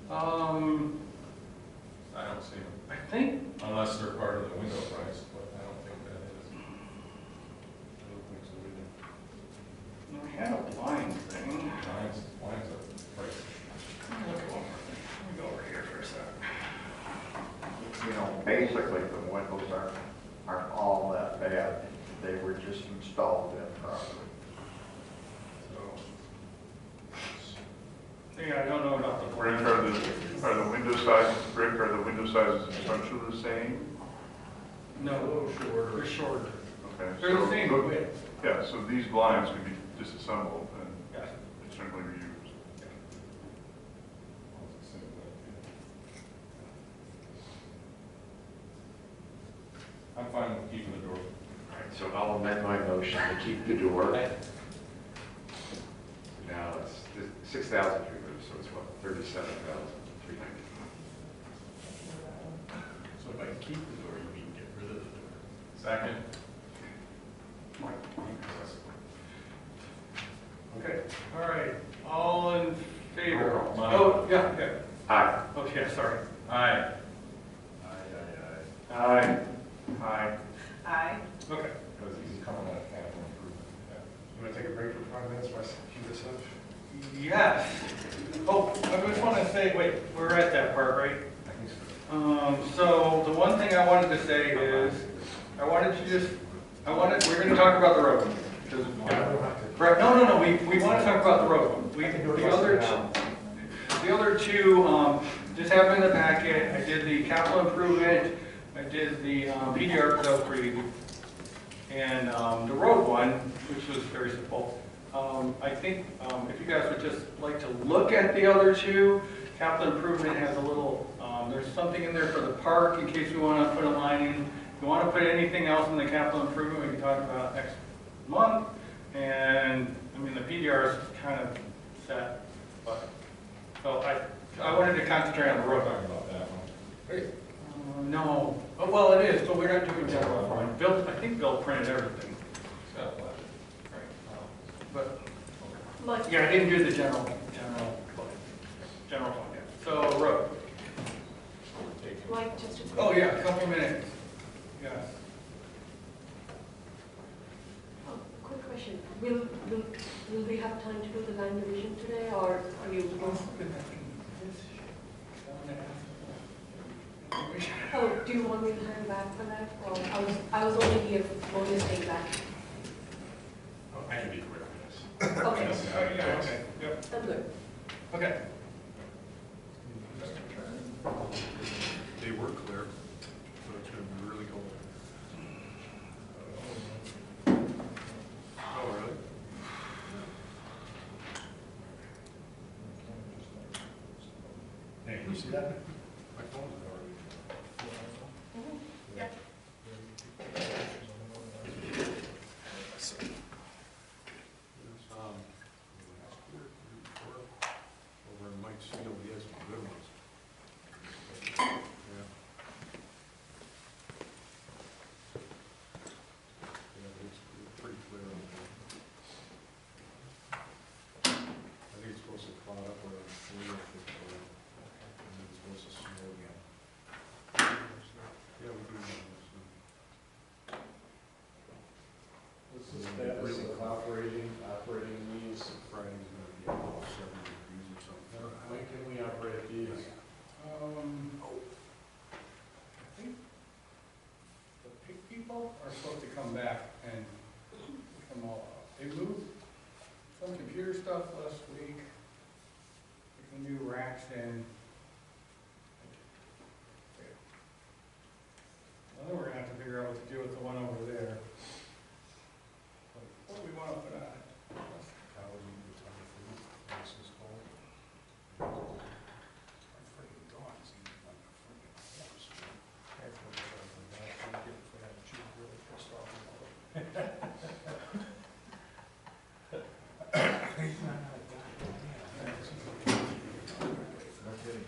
I don't see them. I think, Unless they're part of the window price, but I don't think that is. I don't think so either. we had a blind thing. Blinds are price. Let me look at one more thing. Let me go over here for a sec. You know, basically the windows aren't all that bad. They were just installed improperly. Yeah, I don't know about the Rick, blind. are the window sizes, Rick, are the window sizes essentially the same? No, they're shorter. Okay. They're the so- same width. Yeah, so these blinds can be disassembled and Yeah. certainly reused. I'm fine with keeping the door. All right, so I'll amend my motion to keep the door. Now it's 6,000 removed, so it's what, 37,390. So if I keep the door, you mean get rid of the door? Second. Okay, all right, all in favor? Aye. Oh, yeah, yeah. Aye. Oh, yeah, sorry. Aye. Aye. Aye. Aye. Okay. Because he's coming out of capital improvement. Yeah. You want to take a break for 5 minutes while I cue this up? Yes. Oh, I just want to say, wait, we're at that part, right? I think so. So the one thing I wanted to say is, we're going to talk about the road. Right, no, we want to talk about the road. The other two, just have them in the packet. I did the capital improvement, I did the PDR for Elk Creek, and the road one, which was very simple. I think if you guys would just like to look at the other two, capital improvement has a little, there's something in there for the park in case we want to put a line in. If you want to put anything else in the capital improvement, we can talk about next month. And I mean, the PDR is kind of set, but so I wanted to concentrate on the road. Talking about that one. No, oh, well, it is, but we're not doing general fund. Bill, I think Bill printed everything. It's got a budget. Right. But Mike. yeah, I didn't do the general fund yet. So road. Mike, just a quick. Oh yeah, a couple minutes. Yes. Oh, quick question. Will we have time to do the line division today, or are you? Oh, do you want me to hang back for that? Or I was only here for this day back. Oh, I can be quick on this. Okay, Yeah, okay, yep, I'm good. okay. They were clear, so it's going to be really cold. Oh, really? Hey, can you see that? My phone's already. Yeah. Over in Mike's field, he has some good ones. Yeah. Yeah, it's pretty clear on there. I think it's supposed to cloud up around 3 or 4, and then it's supposed to snow again. Yeah, we do know this. What's the status of operating these? Friday's gonna be about 70 degrees or something. When can we operate these? I think the pig people are supposed to come back and come all out. They moved some computer stuff last week. Put some new racks in. Now we're gonna have to figure out what to do with the one over there. What do we want to put on it? Cows eat the ton of food. This is cold. Our freaking dogs eat like a freaking horse. I feel like I'm getting for that cheap, really pissed off about it. He's not a goddamn. No kidding.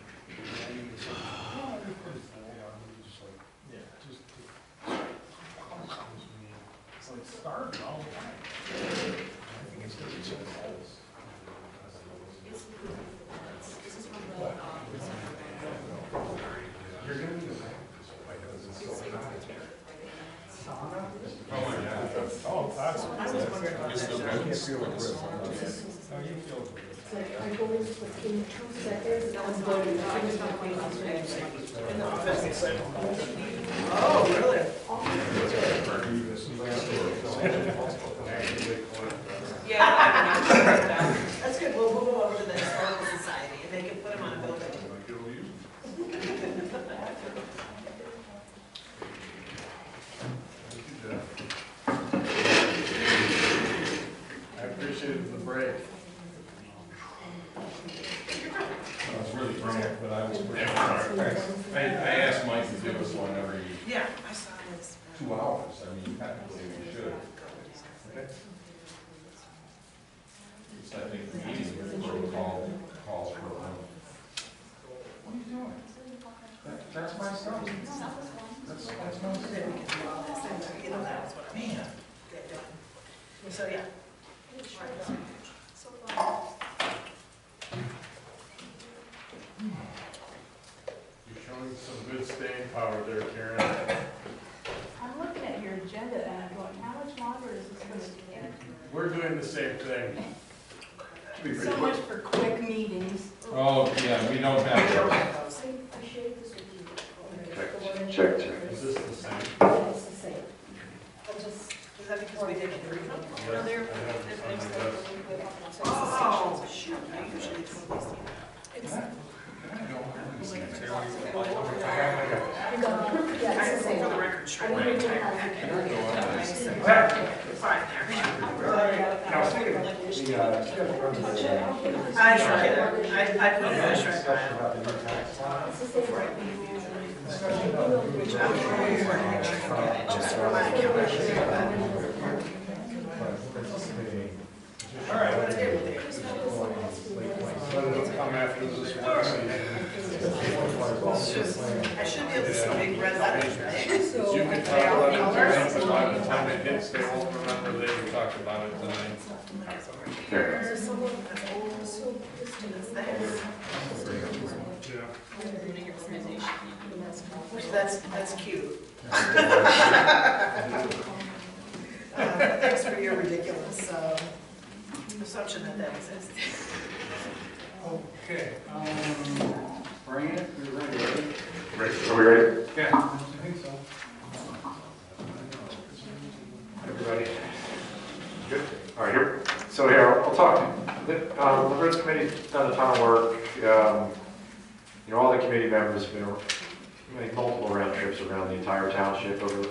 feel it with. How you feel with it? So I go in within 2 seconds, and I'm going to finish my face. Oh, really? Yeah, I don't know. That's good, we'll move them over to the Historical Society, and they can put them on a building. I appreciated the break. I was really frank, but I was pretty sorry. I asked Mike to give us one every Yeah, I saw this. 2 hours. I mean, technically we should. It's, I think, the meeting protocol calls for one. What are you doing? That's my stuff. That's my stuff. Then we can do all this, and, you know, that was what I mean. Get done. So, yeah. You're showing some good staying power there, Karen. I'm looking at your agenda and I'm going, how much longer is this going to take? We're doing the same thing. So much for quick meetings. Oh, yeah, we don't have to. I shared this with you. Check. Is this the same? It's the same. I just. Is that because we didn't agree on it? Yes, I have this on my desk. Oh, shoot, I usually do this. You got it? Yeah, I it's the say for the same. record, straight I my didn't even entire have packet. it. Fine there. I was thinking, I sure did. I put it in a short file. It's the same. Which I'm just for my calendar. All right. What I did with it. But it'll come after this work session. I should be able to see big red letters, right? You can talk about it tonight, but by the time it hits, they won't remember they even talked about it tonight. That's cute. Thanks for your ridiculous assumption that that exists. Okay, bring it, we're ready, right? Are we ready? Yeah. I think so. Everybody? Good. All right, here. So here, I'll talk. The roads committee's done a ton of work. You know, all the committee members have been made multiple round trips around the entire township over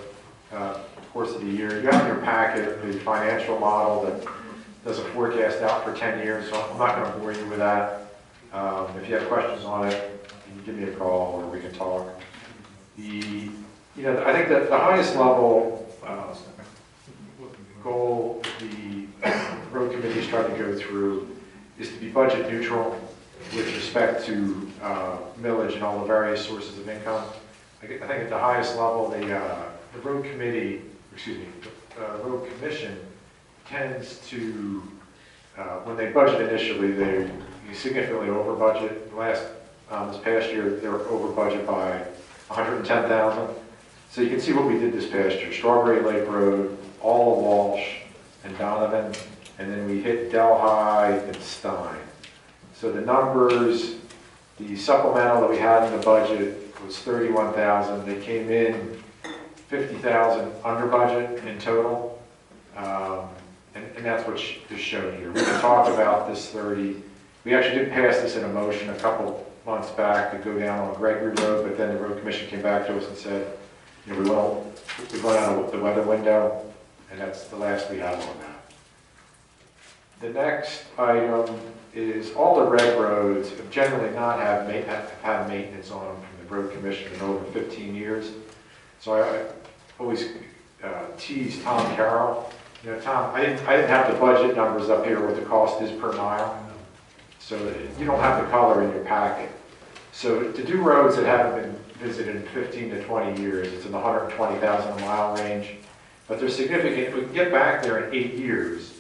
the course of the year. You have in your packet the financial model that does a forecast out for 10 years, so I'm not going to bore you with that. If you have questions on it, you can give me a call or we can talk. You know, I think that the highest level goal the road committee is trying to go through is to be budget neutral with respect to millage and all the various sources of income. I think at the highest level, the road committee, the road commission tends to, when they budget initially, they significantly over budget. This past year, they were over budget by $110,000. So you can see what we did this past year: Strawberry Lake Road, all of Walsh and Donovan, and then we hit Delhi and Stein. So the numbers, the supplemental that we had in the budget was $31,000. They came in $50,000 under budget in total, and that's what is shown here. We can talk about this 30. We actually did pass this in a motion a couple months back to go down on Gregory Road, but then the road commission came back to us and said, you know, we've run out of the weather window, and that's the last we have on that. The next item is all the red roads have generally not have had maintenance on them from the road commission in over 15 years. So I always tease Tom Carroll. You know, Tom, I didn't have the budget numbers up here, what the cost is per mile. So you don't have the color in your packet. So to do roads that haven't been visited in 15 to 20 years, it's in the 120,000 a mile range. But they're significant. If we can get back there in 8 years,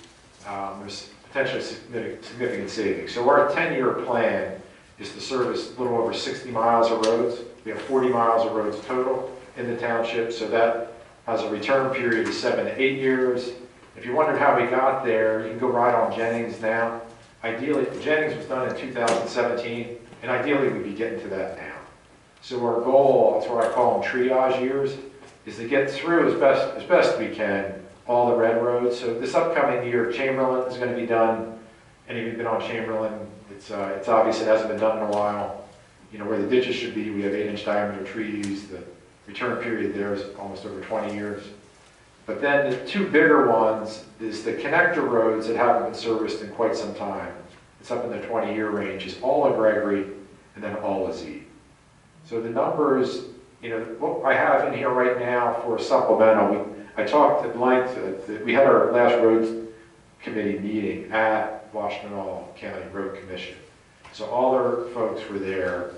there's potentially significant savings. So our 10-year plan is to service a little over 60 miles of roads. We have 40 miles of roads total in the township, so that has a return period of 7 to 8 years. If you wondered how we got there, you can go ride on Jennings now. Ideally, Jennings was done in 2017, and ideally we'd be getting to that now. So our goal, that's what I call them triage years, is to get through as best we can all the red roads. So this upcoming year, Chamberlain is going to be done. Any of you been on Chamberlain? It's obvious it hasn't been done in a while. You know, where the ditches should be, we have 8-inch diameter trees. The return period there is almost over 20 years. But then the two bigger ones is the connector roads that haven't been serviced in quite some time. It's up in the 20-year range, is all of Gregory and then all of Z. So the numbers, you know, what I have in here right now for supplemental, I talked at length, we had our last roads committee meeting at Washtenaw County Road Commission. So all our folks were there,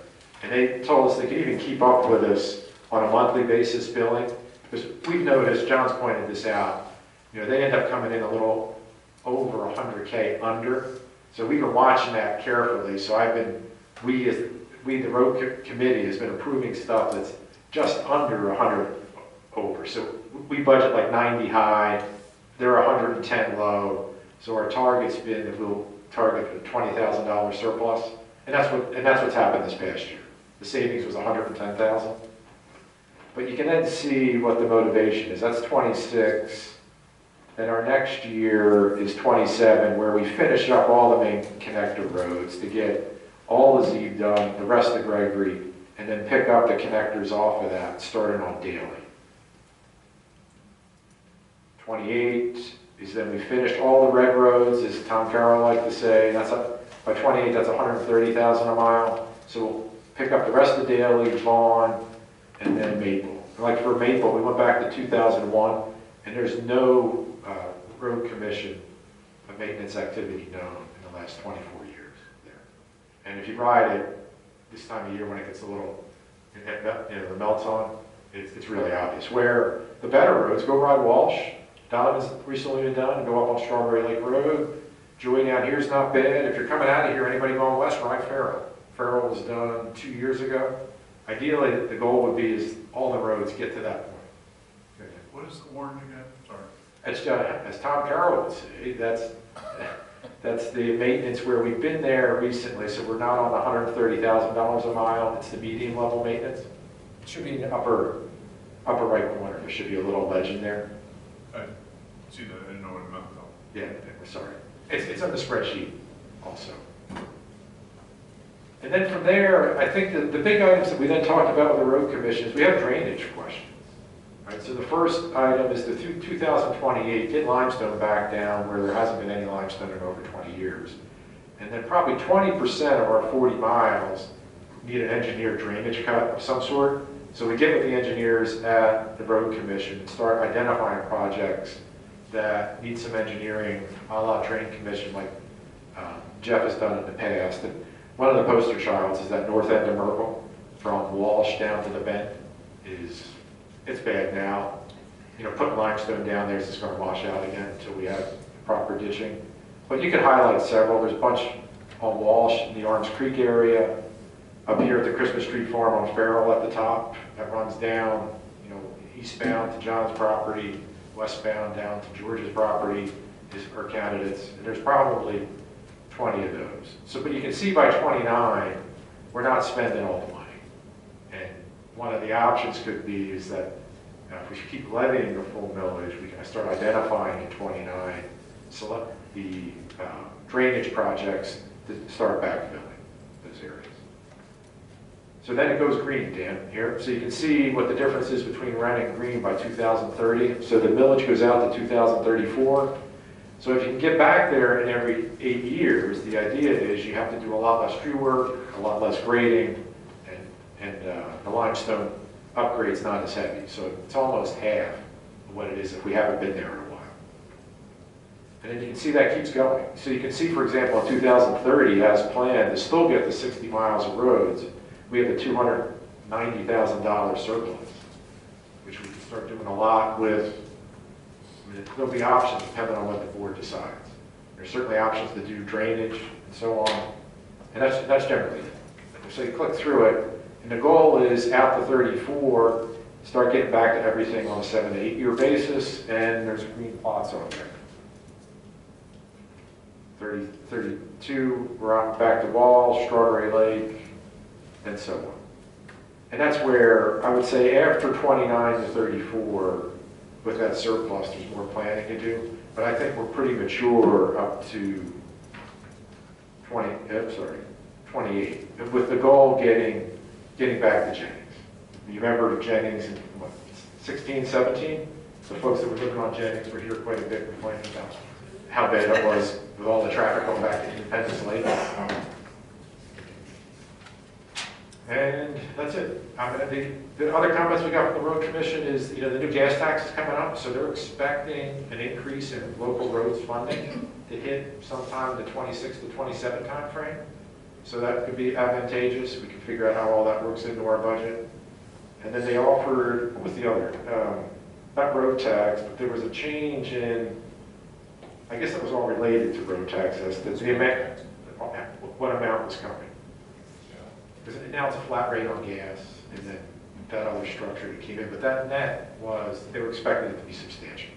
and they told us they could even keep up with us on a monthly basis billing. Because we've noticed, John's pointed this out, you know, they end up coming in a little over 100K under. So we've been watching that carefully. So the road committee has been approving stuff that's just under 100 over. So we budget like 90 high, they're 110 low. So our target's been that we'll target a $20,000 surplus. And that's what's happened this past year. The savings was 110,000. But you can then see what the motivation is. That's 26. Then our next year is 27, where we finish up all the main connector roads to get all the Z done, the rest of Gregory, and then pick up the connectors off of that, starting on Daly. 28 is then we finished all the red roads, as Tom Carroll liked to say. That's up, by 28, that's 130,000 a mile. So we'll pick up the rest of Daly, Vaughn, and then Maple. Like for Maple, we went back to 2001, and there's no road commission of maintenance activity known in the last 24 years there. And if you ride it this time of year when it gets a little, you know, the melts on, it's really obvious. Where the better roads, go ride Walsh. Don has recently been done. Go up on Strawberry Lake Road. Joy down here is not bad. If you're coming out of here, anybody going west, ride Farrell. Farrell was done 2 years ago. Ideally, the goal would be is all the roads get to that point. What is the warranty again? Sorry. It's as Tom Carroll would say, that's the maintenance where we've been there recently, so we're not on the $130,000 a mile. It's the medium level maintenance. It should be in the upper right corner. There should be a little legend there. I see that. I didn't know what it meant though. Yeah, sorry. It's on the spreadsheet also. And then from there, I think the big items that we then talked about with the road commission is we have drainage questions. Right, so the first item is the 2028, get limestone back down where there hasn't been any limestone in over 20 years. And then probably 20% of our 40 miles need an engineered drainage cut of some sort. So we get with the engineers at the road commission and start identifying projects that need some engineering, a la drain commission like Jeff has done in the past. And one of the poster childs is that north end of Merkle from Walsh down to the Bend it's bad now. You know, putting limestone down there is just going to wash out again until we have proper ditching. But you could highlight several. There's a bunch on Walsh in the Arms Creek area, up here at the Christmas Street Farm on Farrell at the top, that runs down, you know, eastbound to John's property, westbound down to George's property is our candidates. And there's probably 20 of those. So, but you can see by 29, we're not spending all the money. And one of the options could be is that if we keep levying the full millage, we can start identifying in 29, select the drainage projects to start backfilling those areas. So then it goes green, Dan, here. So you can see what the difference is between red and green by 2030. So the millage goes out to 2034. So if you can get back there in every 8 years, the idea is you have to do a lot less tree work, a lot less grading, and the limestone upgrade's not as heavy. So it's almost half of what it is if we haven't been there in a while. And then you can see that keeps going. So you can see, for example, in 2030, as planned, to still get the 60 miles of roads, we have a $290,000 surplus, which we can start doing a lot with. I mean, there'll be options depending on what the board decides. There's certainly options to do drainage and so on, and that's generally it. So you click through it, and the goal is out to 34, start getting back to everything on a 7 to 8 year basis, and there's green plots on there. 32, we're on back to Wall, Strawberry Lake, and so on. And that's where I would say after 29 to 34, with that surplus, there's more planning to do. But I think we're pretty mature up to 28, with the goal getting back to Jennings. You remember Jennings in what, 16, 17? The folks that were living on Jennings were here quite a bit complaining about how bad it was with all the traffic going back to Independence Lake. And that's it. The other comments we got from the road commission is, the new gas tax is coming up, so they're expecting an increase in local roads funding to hit sometime in the 26 to 27 timeframe. So that could be advantageous. We can figure out how all that works into our budget. And then they offered, what was the other? Not road tax, but there was a change in, I guess it was all related to road tax as to the amount, what amount was coming. Because now it's a flat rate on gas, and then that other structure that came in, but that net was, they were expecting it to be substantial.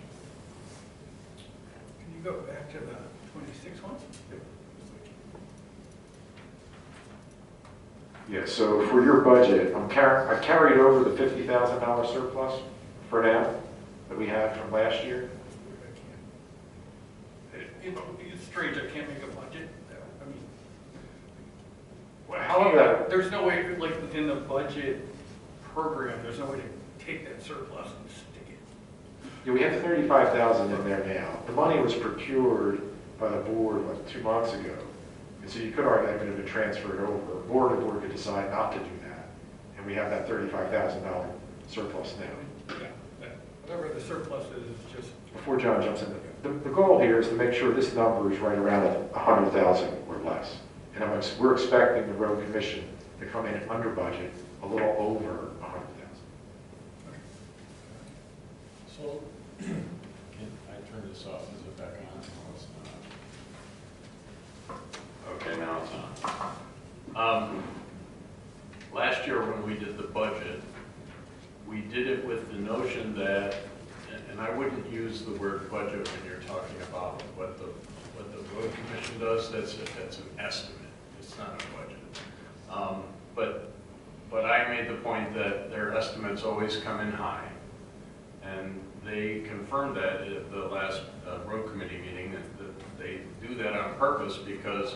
Can you go back to the 26 one? Yeah, so for your budget, I carried over the $50,000 surplus for now that we had from last year. It's strange, I can't make a budget. I mean, How long that? there's no way, like in the budget program, there's no way to take that surplus and stick it. Yeah, we have 35,000 in there now. The money was procured by the board like 2 months ago. And so you could argue that could have been transferred over, or the board could decide not to do that. And we have that $35,000 surplus now. Yeah, whatever the surplus is just. Before John jumps in, the goal here is to make sure this number is right around 100,000 or less. And we're expecting the road commission to come in under budget, a little over 100,000. So, can I turn this off? Is it back on? No, it's not. Okay, now it's on. Last year when we did the budget, we did it with the notion that, and I wouldn't use the word budget when you're talking about what the road commission does. That's an estimate. It's not a budget. But I made the point that their estimates always come in high, and they confirmed that at the last road committee meeting that they do that on purpose because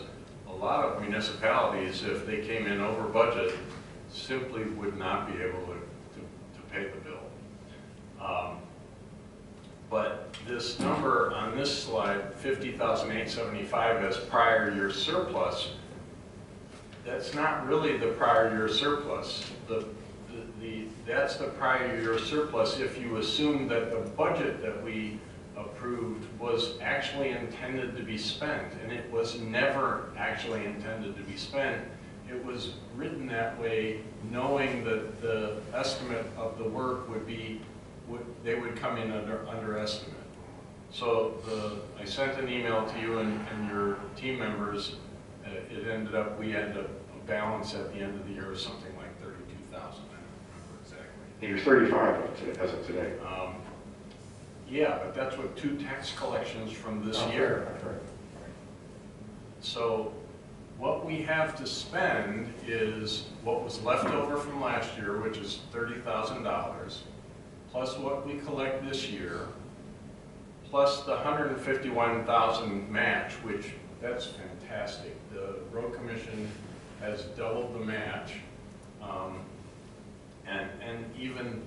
a lot of municipalities, if they came in over budget, simply would not be able to pay the bill. But this number on this slide, 50,875 as prior year surplus, that's not really the prior year surplus. That's the prior year surplus if you assume that the budget that we approved was actually intended to be spent, and it was never actually intended to be spent. It was written that way knowing that the estimate of the work would be, they would come in under estimate. So I sent an email to you and your team members. It ended up, we had a balance at the end of the year of something like 32,000. I don't remember exactly. And you're 35 as of today. Yeah, but that's with 2 tax collections from this year. Right. So what we have to spend is what was left over from last year, which is $30,000, plus what we collect this year, plus the $151,000 match, which that's fantastic. The road commission has doubled the match, and even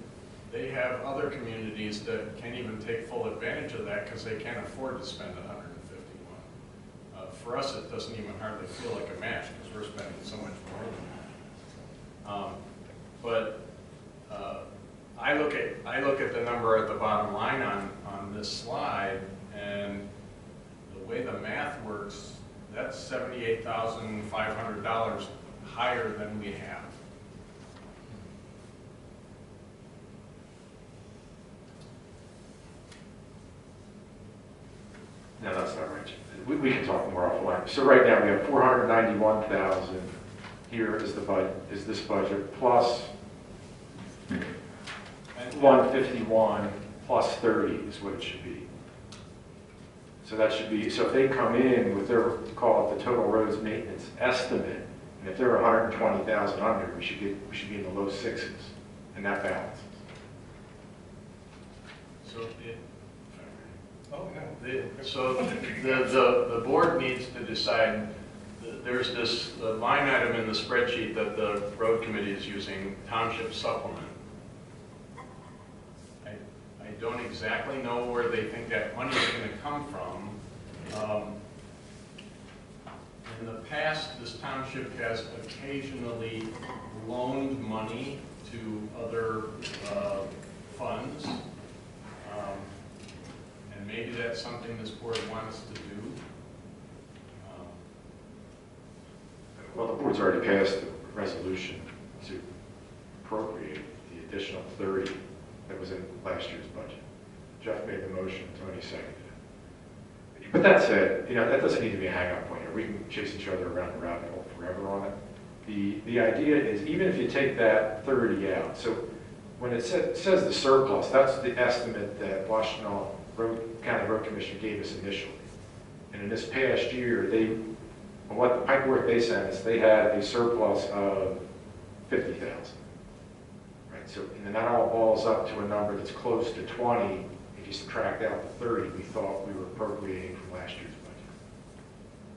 they have other communities that can't even take full advantage of that because they can't afford to spend 151. For us, it doesn't even hardly feel like a match because we're spending so much more than that. I look at the number at the bottom line on this slide, and the way the math works, that's $78,500 higher than we have. No, that's not right. We can talk more offline. So right now we have 491,000 here is this budget plus 151 plus 30 is what it should be. So that should be, so if they come in with their, call it the total roads maintenance estimate, and if they're 120,000 under, we should be in the low sixes, and that balances. So Oh, yeah. the board needs to decide, there's this the line item in the spreadsheet that the road committee is using, township supplement. I don't exactly know where they think that money is going to come from. In the past, this township has occasionally loaned money to other funds. And maybe that's something this board wants to do. Well, the board's already passed the resolution to appropriate the additional 30 that was in last year's budget. Jeff made the motion, Tony seconded it. But that said, that doesn't need to be a hang-up point here. We can chase each other around the rabbit hole forever on it. The idea is, even if you take that 30 out, so when it says the surplus, that's the estimate that Washington County Road Commission gave us initially. And in this past year, what the paperwork they sent us, they had a surplus of 50,000. Right, so, and then that all balls up to a number that's close to 20. If you subtract out the 30, we thought we were appropriating from last year's budget.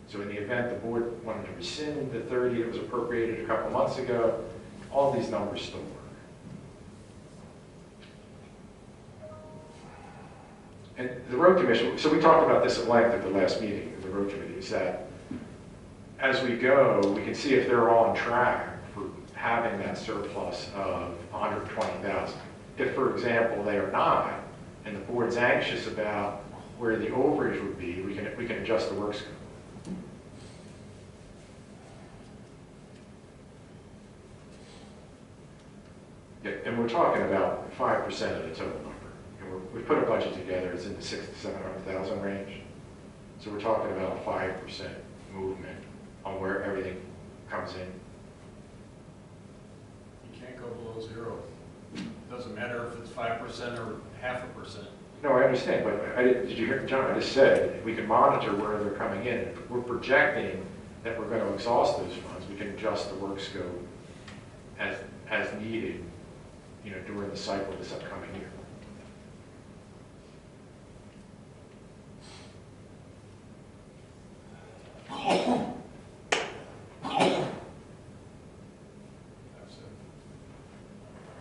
So in the event the board wanted to rescind the 30 that was appropriated a couple months ago, all these numbers still work. And the road commission, so we talked about this at length at the last meeting of the road committee, is that as we go, we can see if they're on track for having that surplus of 120,000. If, for example, they are not, and the board's anxious about where the overage would be, we can adjust the work scope. Yeah, and we're talking about 5% of the total number. And we put a budget together, it's in the 600,000 to 700,000 range. So we're talking about a 5% movement on where everything comes in. You can't go below zero. Doesn't matter if it's 5% or 0.5%. No, I understand, but did you hear, John, I just said, we can monitor where they're coming in. If we're projecting that we're going to exhaust those funds, we can adjust the work scope as needed, during the cycle this upcoming year. That's it.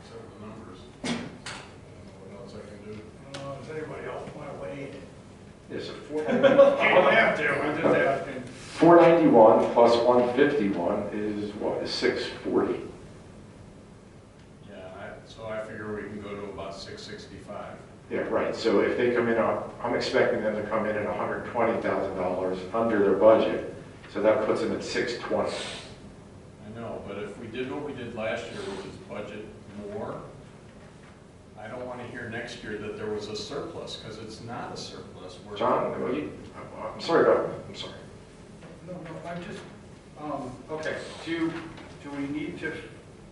Except the numbers. I don't know what else I can do. Does anybody else want to weigh in? Yeah, so You don't have to, I'm just asking. 491 plus 151 is what, is 640. Yeah, so I figure we can go to about 665. Yeah, right, so if they come in, I'm expecting them to come in at $120,000 under their budget, so that puts them at 620. I know, but if we did what we did last year, which is budget more, I don't want to hear next year that there was a surplus, because it's not a surplus. John, I'm sorry about that, I'm sorry. No, I'm just, okay, do we need to,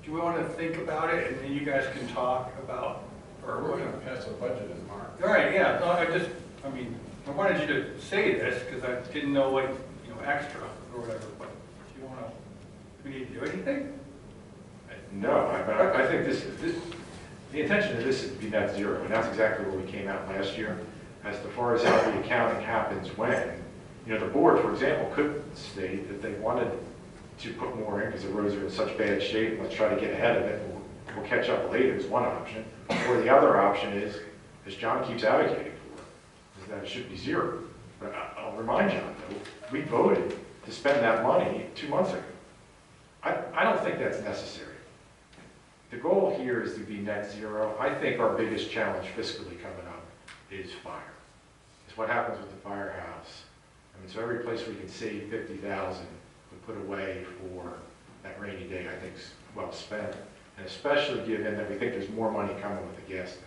do we want to think about it, and then you guys can talk about, or We're what? going to pass a budget in March. All right, yeah, no, I wanted you to say this, because I didn't know what, extra or whatever, but do you want to, do we need to do anything? No, I think the intention of this is to be net zero, and that's exactly where we came out last year. As far as how the accounting happens when, the board, for example, could state that they wanted to put more in because the roads are in such bad shape, let's try to get ahead of it, we'll catch up later is one option. Or the other option is, as John keeps advocating for, is that it should be zero. But I'll remind John, though, we voted to spend that money 2 months ago. I don't think that's necessary. The goal here is to be net zero. I think our biggest challenge fiscally coming up is fire. It's what happens with the firehouse. So every place we can save 50,000 we put away for that rainy day, I think is well spent. And especially given that we think there's more money coming with the gas tax.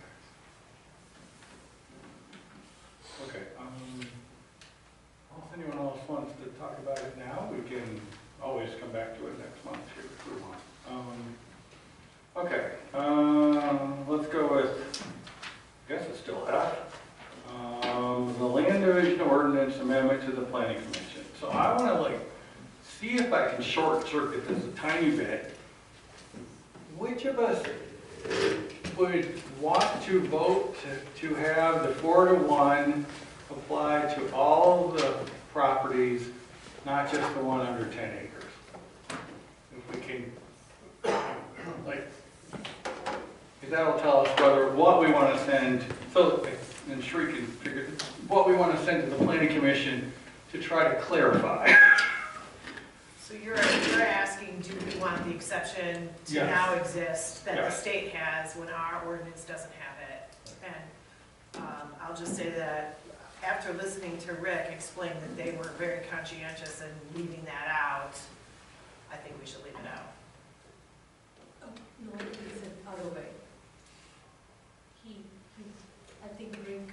Okay, if anyone else wants to talk about it now, we can always come back to it next month if we want. Okay, let's go with, I guess it's still F. The land division ordinance this amendment to the planning commission. So I want to like, see if I can short circuit this a tiny bit. Which of us would want to vote to have the 4-to-1 apply to all the properties, not just the one under 10 acres? If we can, like, because that'll tell us what we want to send, so, and Sheree can figure, what we want to send to the planning commission to try to clarify. So you're asking, do we want the exception to Yes. now exist that the Yes. state has when our ordinance doesn't have it? And I'll just say that after listening to Rick explain that they were very conscientious in leaving that out, I think we should leave it out. Oh, no, he said other way. I think Rick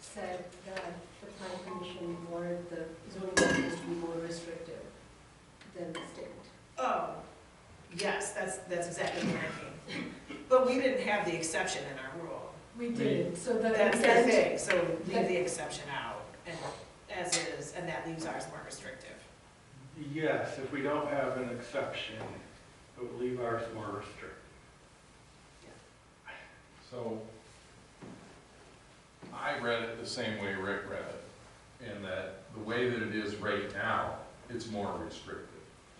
said that the planning commission wanted the zoning ordinance to be more restrictive than the state. Oh, yes, that's exactly what I mean. But we didn't have the exception in our rule. We did, so the That's the intent, thing, so leave the exception out and as is, and that leaves ours more restrictive. Yes, if we don't have an exception, it would leave ours more restricted. So, I read it the same way Rick read it, in that the way that it is right now, it's more restrictive.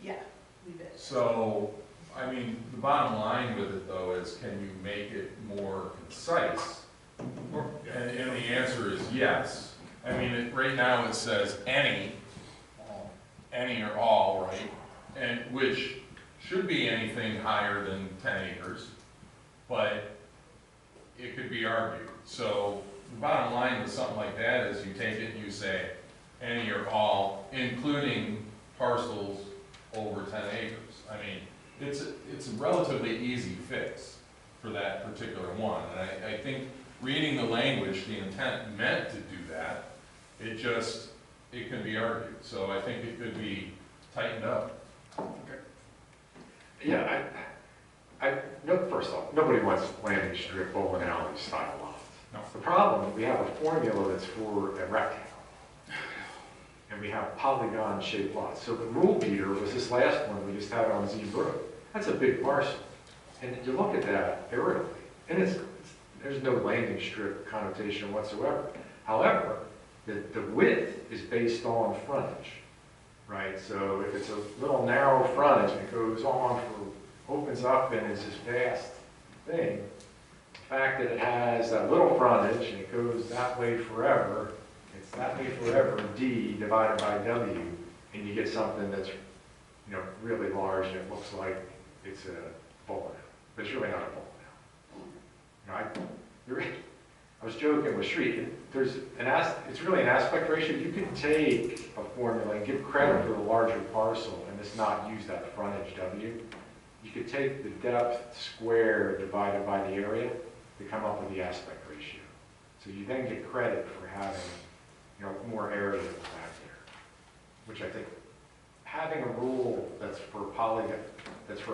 Yeah, leave it. So, I mean, the bottom line with it though is, can you make it more concise? And the answer is yes. I mean, right now it says any or all, right? And which should be anything higher than 10 acres, but it could be argued. So the bottom line with something like that is you take it and you say any or all, including parcels over 10 acres. I mean, it's a relatively easy fix for that particular one. And I think reading the language, the intent meant to do that. It can be argued. So I think it could be tightened up. Yeah, no, first off, nobody wants landing strip bowling alley style lots. No. The problem, we have a formula that's for a rectangle. And we have polygon shaped lots. So the rule beater was this last one we just had on Z Brook. That's a big parcel. And you look at that aerially, and there's no landing strip connotation whatsoever. However, the width is based on frontage, right? So if it's a little narrow frontage and it goes on opens up and is this vast thing, the fact that it has that little frontage and it goes that way forever, it's that way forever, D divided by W, and you get something that's, really large and it looks like it's a bowling alley, but it's really not a bowling alley. I was joking with Shree, it's really an aspect ratio. You can take a formula and give credit for the larger parcel and just not use that frontage W. You could take the depth square divided by the area to come up with the aspect ratio. So you then get credit for having, more area back there, which I think having a rule that's for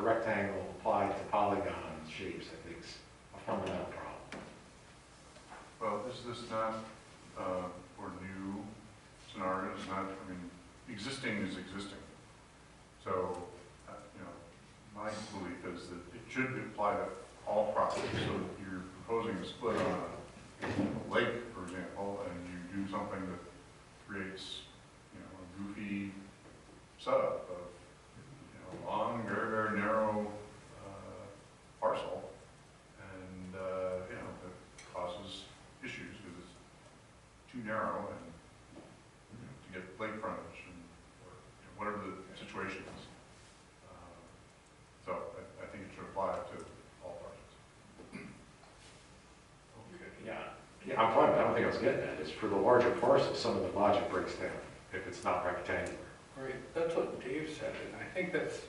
rectangle applied to polygon shapes, I think is a fundamental problem. Well, is this not, for new scenarios, existing is existing. So, my belief is that it should apply to all properties. So if you're proposing a split on a lake, for example, and you do something that creates, a goofy setup of, long, very, very narrow parcel, and, that causes issues because it's too narrow and to get lake frontage or whatever the situation is. So I think it should apply to all parcels. Okay, yeah, I'm fine, but I don't think I was getting at. It's for the larger parcels, some of the logic breaks down if it's not rectangular. Right, that's what Dave said, and I think that's,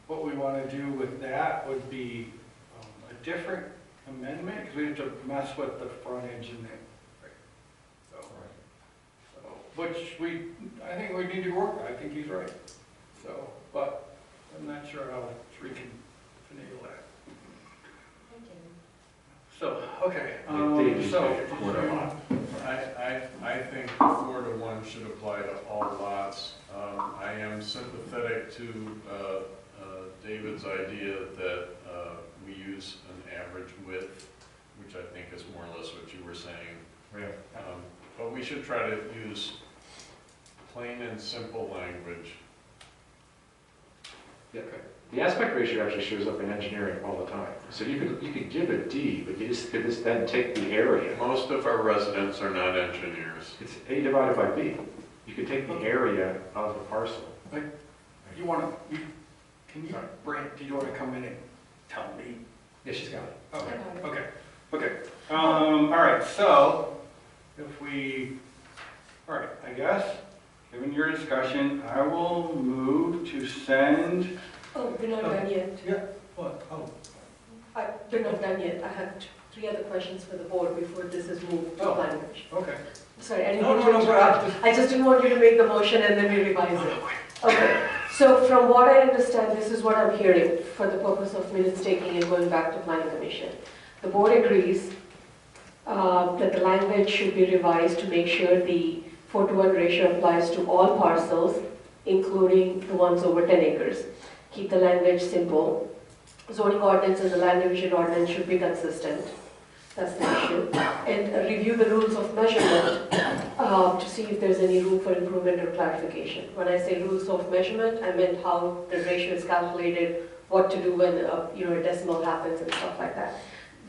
what we want to do with that would be a different amendment, because we have to mess with the frontage and that. Right. So, which I think we need to work on. I think he's right. So, but I'm not sure how we can finagle that. So, okay. Dave, you So, said a corner lot. I think the 4-to-1 should apply to all lots. I am sympathetic to David's idea that we use an average width, which I think is more or less what you were saying. But we should try to use plain and simple language. Yeah, the aspect ratio actually shows up in engineering all the time. So you could give a D, but you just could just then take the area. Most of our residents are not engineers. It's A divided by B. You could take the area of the parcel. You want to, can you, Brent, do you want to come in and tell me? Yeah, she's got it. Okay. All right, so if we, all right, I guess, given your discussion, I will move to send. Oh, we're not done yet. Yeah, what? Oh. We're not done yet. I have 3 other questions for the board before this is moved to planning commission. Okay. Sorry, I didn't No, want no, to no, interrupt. I just didn't want you to make the motion and then we revise it. Okay, so from what I understand, this is what I'm hearing for the purpose of minutes taking and going back to planning commission. The board agrees that the language should be revised to make sure the 4:1 ratio applies to all parcels, including the ones over 10 acres. Keep the language simple. Zoning ordinance and the land division ordinance should be consistent. That's the issue. And review the rules of measurement to see if there's any room for improvement or clarification. When I say rules of measurement, I meant how the ratio is calculated, what to do when a decimal happens and stuff like that.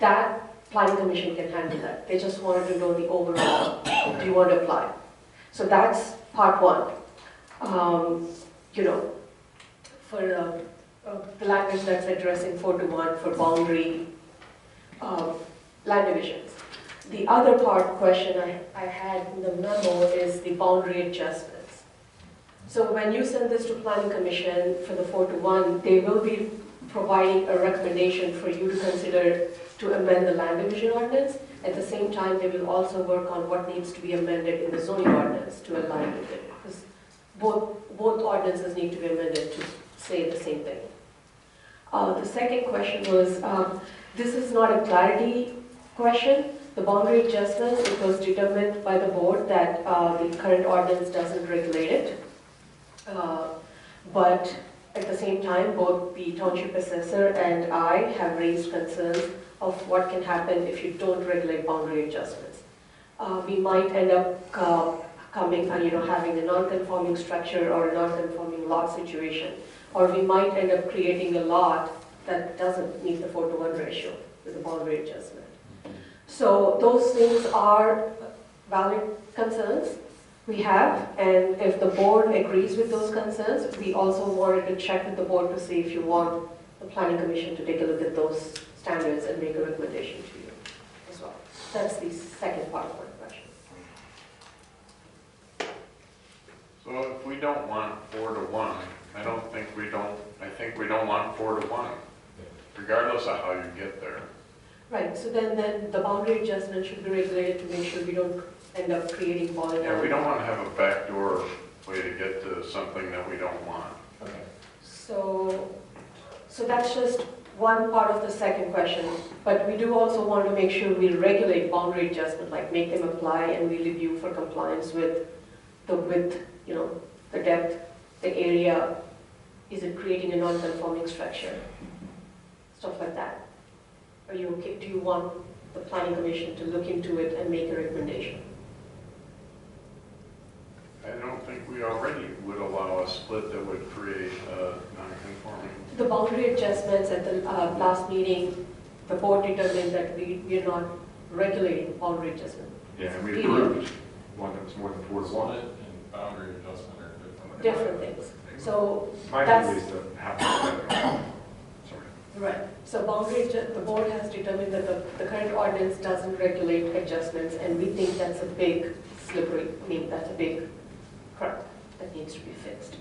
That planning commission can handle that. They just wanted to know the overall. Do you want to apply? So that's part 1. For the language that's addressing 4:1 for boundary land divisions. The other question I had in the memo is the boundary adjustments. So when you send this to planning commission for the 4:1, they will be providing a recommendation for you to consider to amend the land division ordinance. At the same time, they will also work on what needs to be amended in the zoning ordinance to align with it. Because both ordinances need to be amended to say the same thing. The second question was, this is not a clarity question. The boundary adjustments, it was determined by the board that the current ordinance doesn't regulate it. But at the same time, both the township assessor and I have raised concerns of what can happen if you don't regulate boundary adjustments. We might end up having a non-conforming structure or a non-conforming lot situation. Or we might end up creating a lot that doesn't meet the 4:1 ratio with the boundary adjustment. So those things are valid concerns we have, and if the board agrees with those concerns, we also wanted to check with the board to see if you want the planning commission to take a look at those standards and make a recommendation to you as well. That's the second part of my question. So if we don't want 4:1, I think we don't want 4:1, regardless of how you get there. Right, so then the boundary adjustment should be regulated to make sure we don't end up creating polygon. Yeah, we don't want to have a backdoor way to get to something that we don't want. Okay. So that's just one part of the second question, but we do also want to make sure we regulate boundary adjustment, like make them apply and we review for compliance with the width, the depth, the area. Is it creating a non-conforming structure? Stuff like that. Are you okay? Do you want the planning commission to look into it and make a recommendation? I don't think we already would allow a split that would create non-conforming. The boundary adjustments at the last meeting, the board determined that we are not regulating boundary adjustment. Yeah, and we Period. approved one that was more than 4:1. Split and boundary adjustment are different. Different things. So My that's view is to have it together. Sorry. right. So the board has determined that the current ordinance doesn't regulate adjustments, and we think that's a big slippery, that's a big crack that needs to be fixed.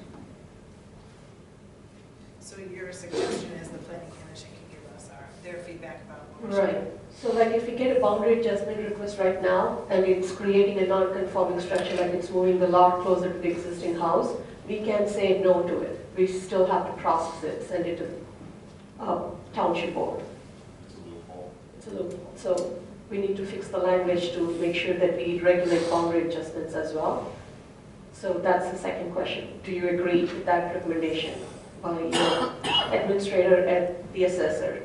So your suggestion is the planning commission can give us their feedback about what we're Right. So like if we get a boundary adjustment request right now, and it's creating a non-conforming structure, like it's moving the lot closer to the existing house, we can't say no to it. We still have to process it, send it to the township board. It's a loophole. It's a loophole. So we need to fix the language to make sure that we regulate boundary adjustments as well. So that's the second question. Do you agree with that recommendation by your administrator and the assessor?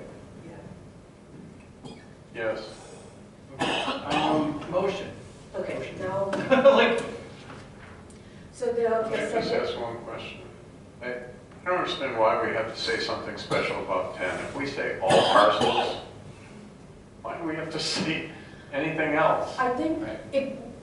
Yes. Motion. Okay, now, Like, so the Can I just second, ask one question? I don't understand why we have to say something special about 10. If we say all parcels, why do we have to say anything else? I think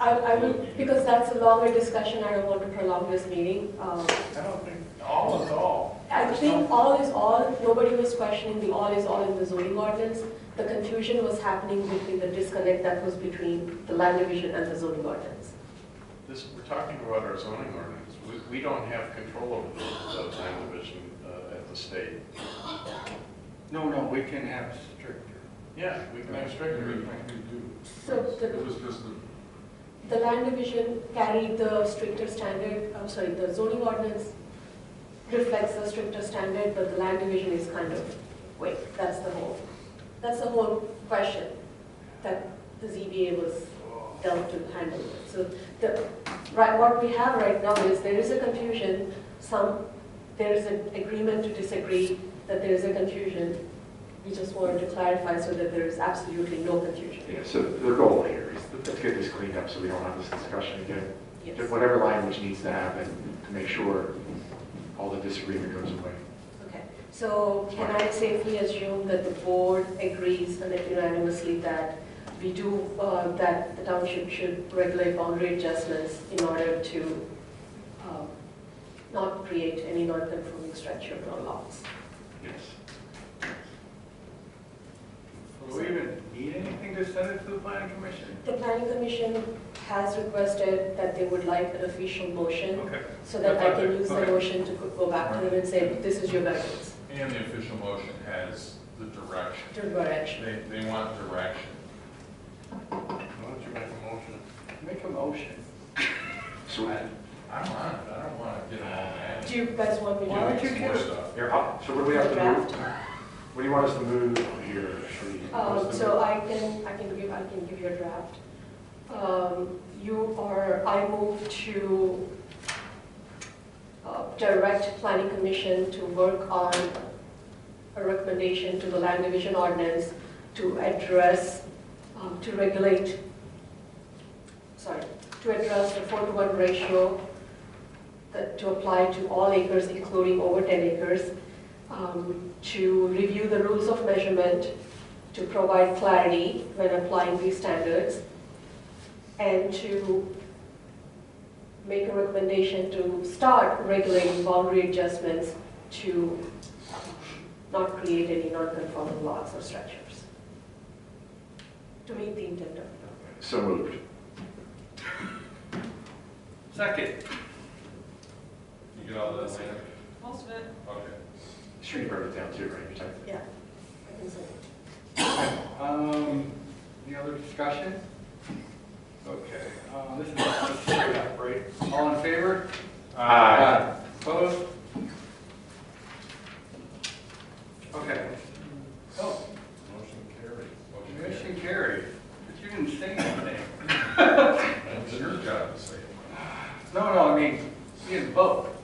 I will, because that's a longer discussion, I don't want to prolong this meeting. I don't think all is all. I think all is all, nobody was questioning the all is all in the zoning ordinance. The confusion was happening between the disconnect that was between the land division and the zoning ordinance. We're talking about our zoning ordinance. We don't have control over the land division at the state. no, we can have stricter. Yeah, we can have stricter. So It was just the land division carried the stricter standard, I'm sorry, the zoning ordinance reflects the stricter standard, but the land division is kind of, wait, that's the whole question that the ZBA was dealt to handle. So what we have right now is there is a confusion, there is an agreement to disagree that there is a confusion. We just wanted to clarify so that there is absolutely no confusion. Yeah, so the goal here is let's get this cleaned up so we don't have this discussion again. Yes. Just whatever language needs to happen to make sure all the disagreement goes away. Okay, so can I safely assume that the board agrees and unanimously that we do, that the township should regulate boundary adjustments in order to not create any non-conforming structure or lots? Yes. Do we even need anything to send it to the planning commission? The planning commission has requested that they would like an official motion Okay. so that I can use the Okay. motion to go back to them and say, this is your guidance, And the official motion has the direction. to direction. They want direction. Why don't you make a motion? Make a motion. So, I'm on it, I don't want to get them all mad. Do you guys want me to? Why don't you Some more stuff. here, so what do we have to move? Draft? What do you want us to move here? Should we- So I can give you a draft. I move to direct planning commission to work on a recommendation to the land division ordinance to address, to address the 4:1 ratio to apply to all acres, including over 10 acres, to review the rules of measurement, to provide clarity when applying these standards, and to make a recommendation to start regulating boundary adjustments to not create any non-conforming lots or structures. To meet the intent of the So moved. Second. You get all that later? Most of it. Okay. Street wrote it down too, right? You typed it. Yeah, I can say. Any other discussion? Okay, this is just straight up, right? All in favor? Aye. Opposed? Okay. Oh, Motion carried. motion carried. But you didn't say anything. It's your job to say it. No, I mean, you didn't vote.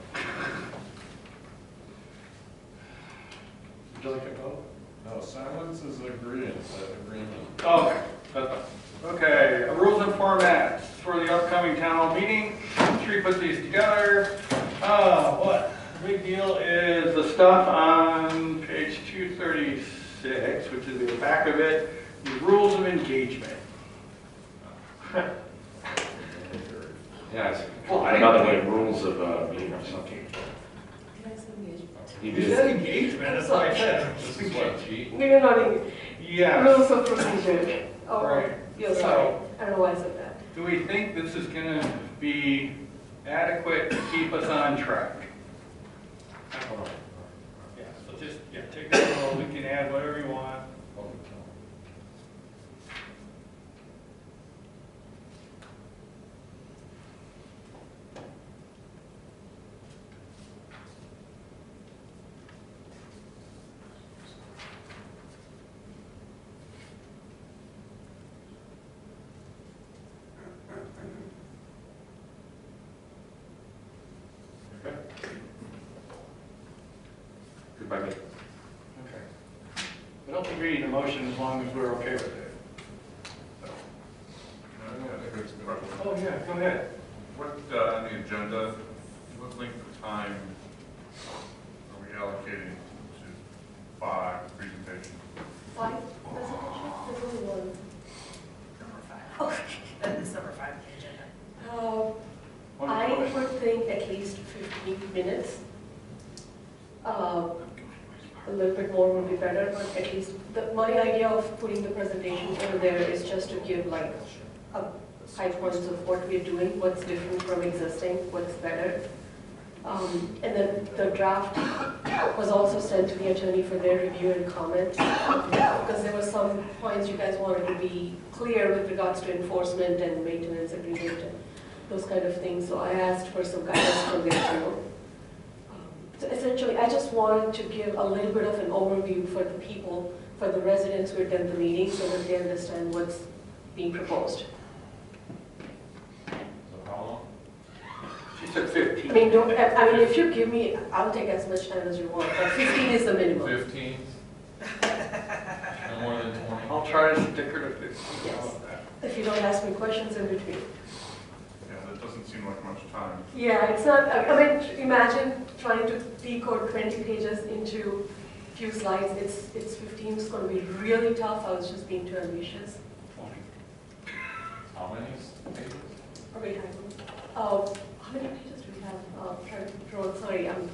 Would you like a vote? No, silence is agreement. Okay, that's fine. Okay, rules and formats for the upcoming town hall meeting. Sri put these together. What? The big deal is the stuff on page 236, which is the back of it, the rules of engagement. Yeah, it's Well, I- another way, rules of meeting or something. You You did. said engagement, that's what I said. This is what, cheat? No, you're not in Yes. rules of procedure. Oh, Right. yeah, sorry. I don't know why I said that. Do we think this is gonna be adequate to keep us on track? Yeah, so just, take that roll, we can add whatever you want. Good by me. Okay. I don't think we need a motion as long as we're okay with it. Oh, yeah, go ahead. What, on the agenda, what length of time are we allocating to 5 presentations? 5 presentation, there's only one. Number 5. That is number 5 on the agenda. I would think at least 15 minutes. A little bit more would be better, but at least, my idea of putting the presentation over there is just to give like high points of what we're doing, what's different from existing, what's better. And then the draft was also sent to the attorney for their review and comments, because there were some points you guys wanted to be clear with regards to enforcement and maintenance agreement and those kind of things. So I asked for some guidance from their too. So essentially, I just wanted to give a little bit of an overview for the people, for the residents who attend the meeting, so that they understand what's being proposed. So how long? She said 15. I mean, if you give me, I'll take as much time as you want, but 15 is the minimum. 15? No more than 20? I'll try to stick her to 15. Yes. How about that? If you don't ask me questions in between. Yeah, that doesn't seem like much time. Yeah, it's not, I mean, imagine trying to decode 20 pages into few slides. It's 15, it's going to be really tough. I was just being too ambitious. How many pages? Probably how many pages do we have? Sorry, Well, I don't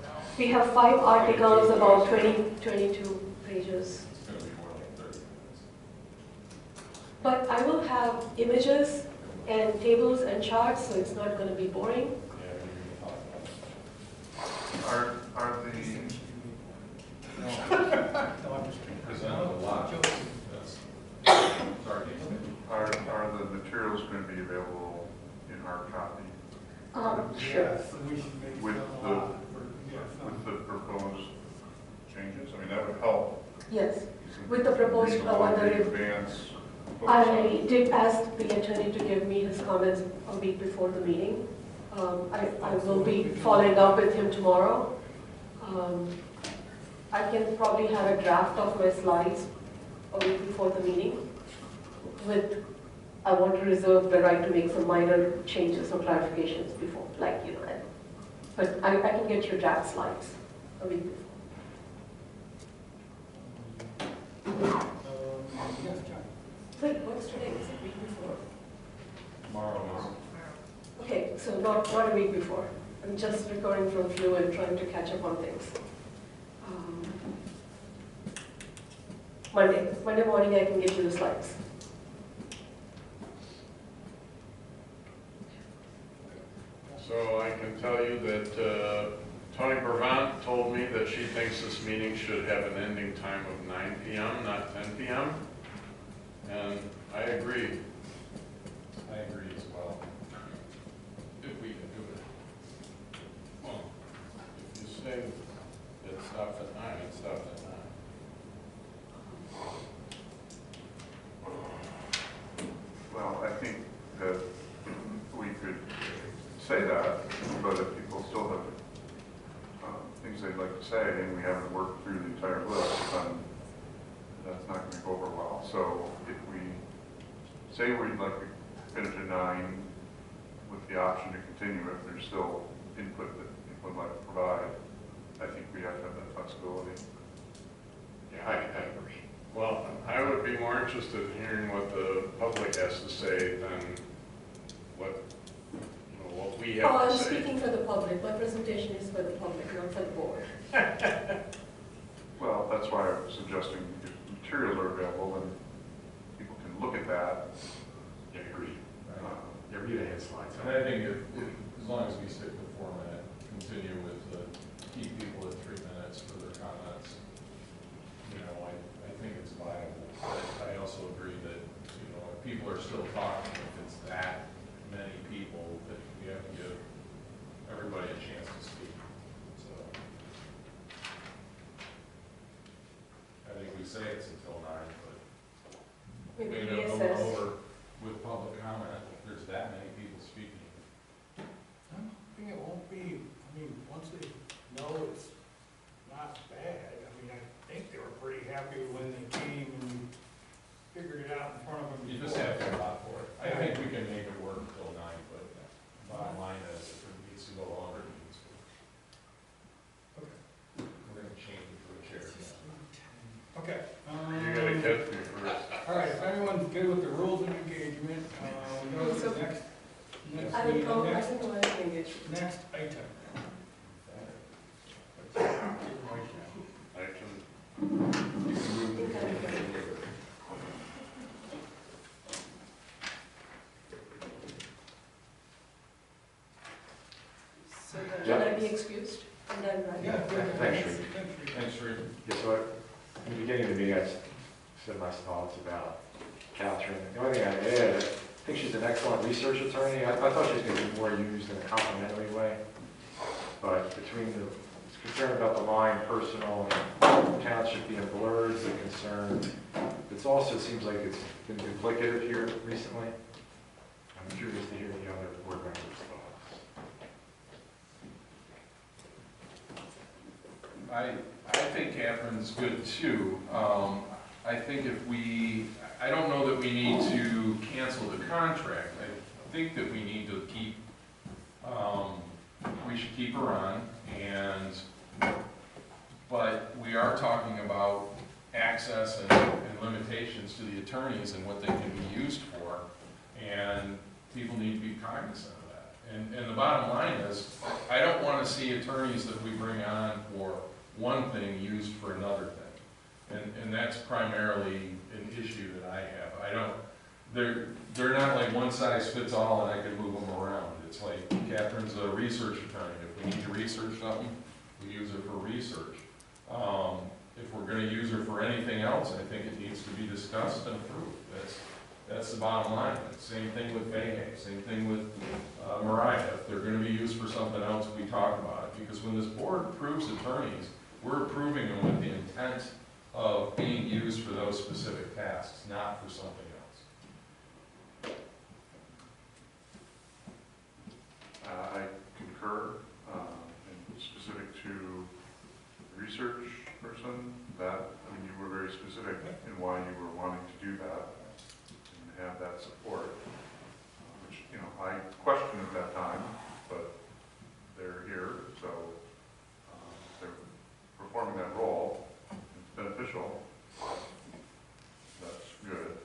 know. we have 5 articles, about 22 pages. It's gonna be more like 30 minutes. But I will have images and tables and charts, so it's not going to be boring. Yeah, we can talk about it. Are No, I'm just kidding. Presented a lot. That's, sorry, are the materials going to be available in hard copy Sure. Yes, and we should make with it a the, lot. Yeah, with the proposed changes? I mean, that would help. Yes. With the proposed, Reasonable whether in it- advance. I did ask the attorney to give me his comments a week before the meeting. I will be following up with him tomorrow. I can probably have a draft of my slides a week before the meeting. I want to reserve the right to make some minor changes or clarifications before, but I can get your draft slides a week before. Yes, John. Wait, what's today? Is it week before? tomorrow is. Okay, so not a week before. I'm just recovering from flu and trying to catch up on things. Monday morning I can get you the slides. So I can tell you that Tony Brevant told me that she thinks this meeting should have an ending time of 9 p.m., not 10 p.m. And I agree. I agree as well. If we can do it. Well, if you say it stops at 9, it stops at 9. Well, I think that we could say that, but if people still have things they'd like to say, and we haven't worked through the entire list, then that's not going to go over well. So if we say we'd like to finish at 9 with the option to continue if there's still input that people would like to provide, I think we have to have that flexibility. Yeah, I agree. Well, I would be more interested in hearing what the public has to say than what we have I'm to say. speaking for the public. My presentation is for the public, not for the board. Well, that's why I'm suggesting if materials are available, then people can look at that. Yeah, agreed. Right. Yeah, read ahead slides. And I think as long as we stick with 4 minute, continue with keep people at 3 minutes for their comments, I think it's viable. But I also agree that, if people are still talking, if it's that many people, that we have to give everybody a chance to speak. So I think we say it's until 9, but Maybe we don't go reassess. over with public comment if there's that many people speaking. I think it won't be, once they know it's 9 not bad. I mean, I think they were pretty happy when they came and figured it out in front of them. You just have to allow for it. I think we can make it work until 9, but bottom line is if it needs to go longer, it needs to. Okay. We're gonna change it for a chair. Okay. You gotta catch me first. All right, if everyone's good with the rules of engagement, we go to the next I don't know, I don't know anything yet. next item. Action. So the, Can I be excused? And then, right? Yeah. Thanks, Sri. Thanks, Sri. Yeah, so in the beginning of the meeting, I said my thoughts about Catherine. The only thing I'd add, I think she's an excellent research attorney. I thought she was going to be more used in a complimentary way. But between the concern about the line personal and township being blurred, the concern, it also seems like it's been duplicative here recently. I'm curious to hear the other board members' thoughts. I think Catherine's good too. I think if I don't know that we need to cancel the contract. I think that we need to we should keep her on, but we are talking about access and limitations to the attorneys and what they can be used for, and people need to be cognizant of that. And the bottom line is, I don't want to see attorneys that we bring on for one thing used for another thing. And that's primarily an issue that I have. They're not like one size fits all and I can move them around. It's like Catherine's a research attorney. If we need to research something, we use her for research. If we're going to use her for anything else, I think it needs to be discussed and approved. That's the bottom line. Same thing with Fahey, same thing with Mariah. If they're going to be used for something else, we talk about it. Because when this board approves attorneys, we're approving them with the intent of being used for those specific tasks, not for something else. I concur, and specific to the research person, you were very specific in why you were wanting to do that and have that support, which, I questioned at that time, but they're here, so they're performing that role. It's beneficial. That's good,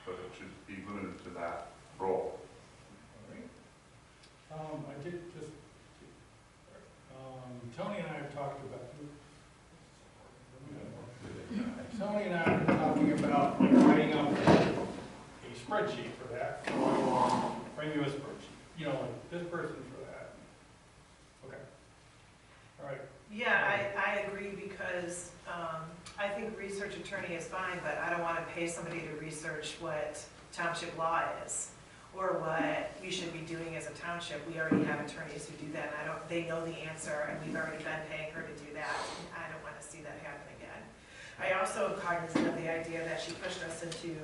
but it should be limited to that role. I did just, Tony and I have talked about, Tony and I are talking about writing up a spreadsheet for that. Bring you a spreadsheet, like this person for that. Okay. All right. yeah, I agree because I think research attorney is fine, but I don't want to pay somebody to research what township law is or what we should be doing as a township. We already have attorneys who do that, and they know the answer, and we've already been paying her to do that. And I don't want to see that happen again. I also am cognizant of the idea that she pushed us into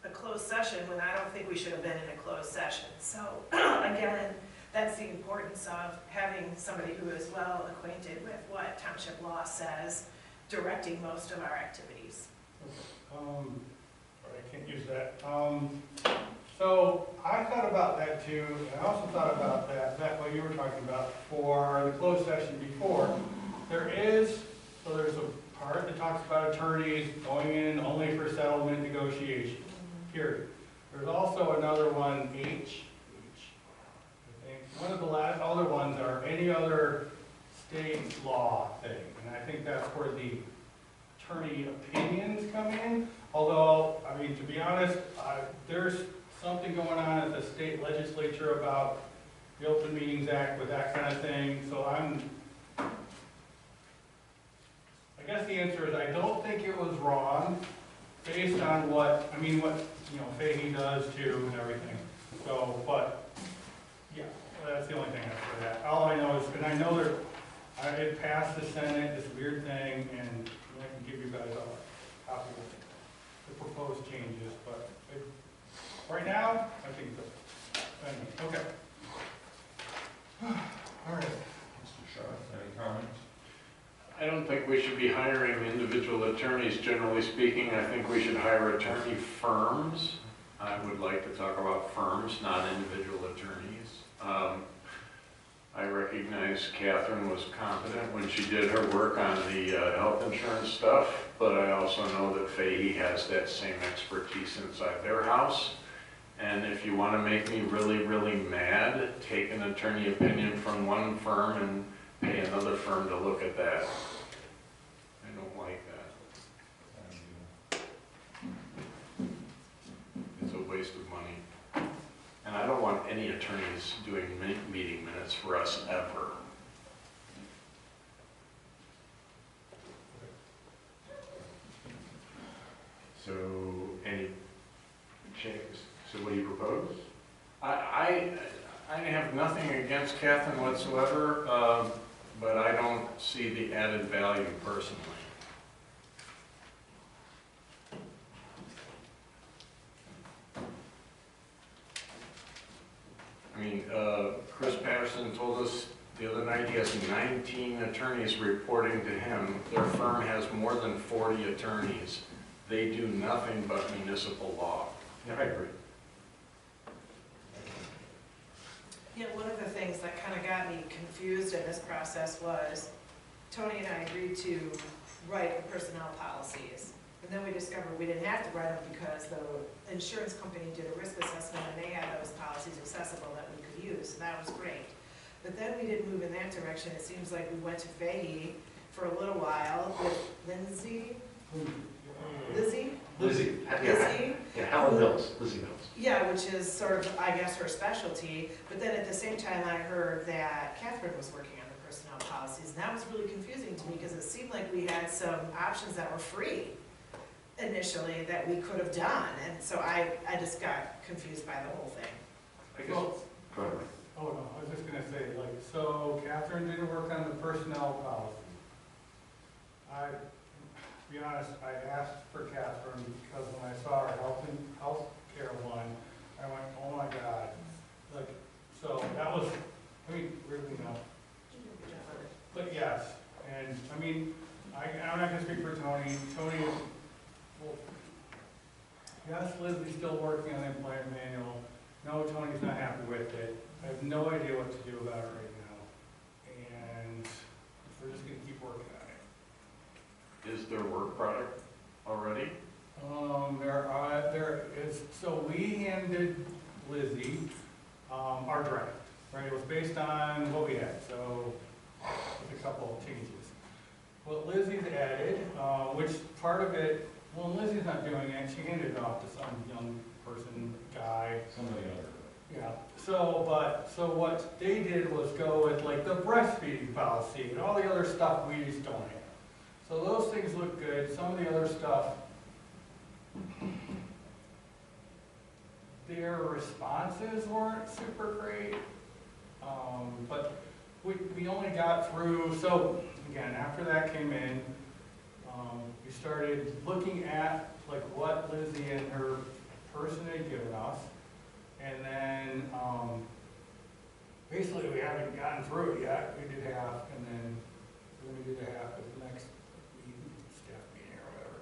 a closed session when I don't think we should have been in a closed session. So again, that's the importance of having somebody who is well acquainted with what township law says, directing most of our activities. I can't use that. So I thought about that too. I also thought about that what you were talking about for the closed session before. There's a part that talks about attorneys going in only for settlement negotiation, period. There's also another one, H, I think. One of the last other ones are any other state law thing. And I think that's where the attorney opinions come in. Although, to be honest, there's something going on at the state legislature about the Open Meetings Act with that kind of thing. So I guess the answer is I don't think it was wrong based on what Fahey does too and everything. So, but yeah, that's the only thing I have for that. All I know is, and I know it passed the Senate, this weird thing, and I can give you guys a copy of the proposed changes, but right now, I think so. Okay. All right. Mr. Shaw, I don't think we should be hiring individual attorneys, generally speaking. I think we should hire attorney firms. I would like to talk about firms, not individual attorneys. I recognize Catherine was competent when she did her work on the health insurance stuff, but I also know that Fahey has that same expertise inside their house. And if you want to make me really, really mad, take an attorney opinion from one firm and pay another firm to look at that. I don't like that. It's a waste of money. And I don't want any attorneys doing meeting minutes for us ever. So, any changes? So what do you propose? I have nothing against Catherine whatsoever, but I don't see the added value personally. I mean, Chris Patterson told us the other night he has 19 attorneys reporting to him. Their firm has more than 40 attorneys. They do nothing but municipal law. Yeah, I agree. Yeah, one of the things that kind of got me confused in this process was Tony and I agreed to write the personnel policies. And then we discovered we didn't have to write them because the insurance company did a risk assessment and they had those policies accessible that we could use, so that was great. But then we didn't move in that direction. It seems like we went to Fahey for a little while with Lizzie? Yeah, Helen Mills, Lizzie Mills. Yeah, which is sort of, I guess, her specialty. But then at the same time, I heard that Catherine was working on the personnel policies. And that was really confusing to me because it seemed like we had some options that were free initially that we could have done. And so I just got confused by the whole thing. I guess, Well, go ahead. oh no, I was just gonna say, like, so Catherine didn't work on the personnel policy. To be honest, I asked for Catherine because when I saw her health care one, I went, oh my God. Like, so that was, I mean, really no. But yes, and I mean, I'm not gonna speak for Tony. Tony, well, yes, Lizzie's still working on the employment manual. No, Tony's not happy with it. I have no idea what to do about it right now. And we're just gonna keep working on it. Is there work product already? There is, so we handed Lizzie, our draft, right? It was based on what we had, so with a couple of changes. What Lizzie's added, which part of it, well, Lizzie's not doing it, she handed it off to some young person, guy. Somebody other. Yeah, so what they did was go with like the breastfeeding policy and all the other stuff we just don't have. So those things look good. Some of the other stuff, their responses weren't super great. But we only got through, so again, after that came in, we started looking at like what Lizzie and her person had given us. And then, basically we haven't gotten through it yet. We did half, and then we're gonna do the half at the next meeting, staff meeting or whatever.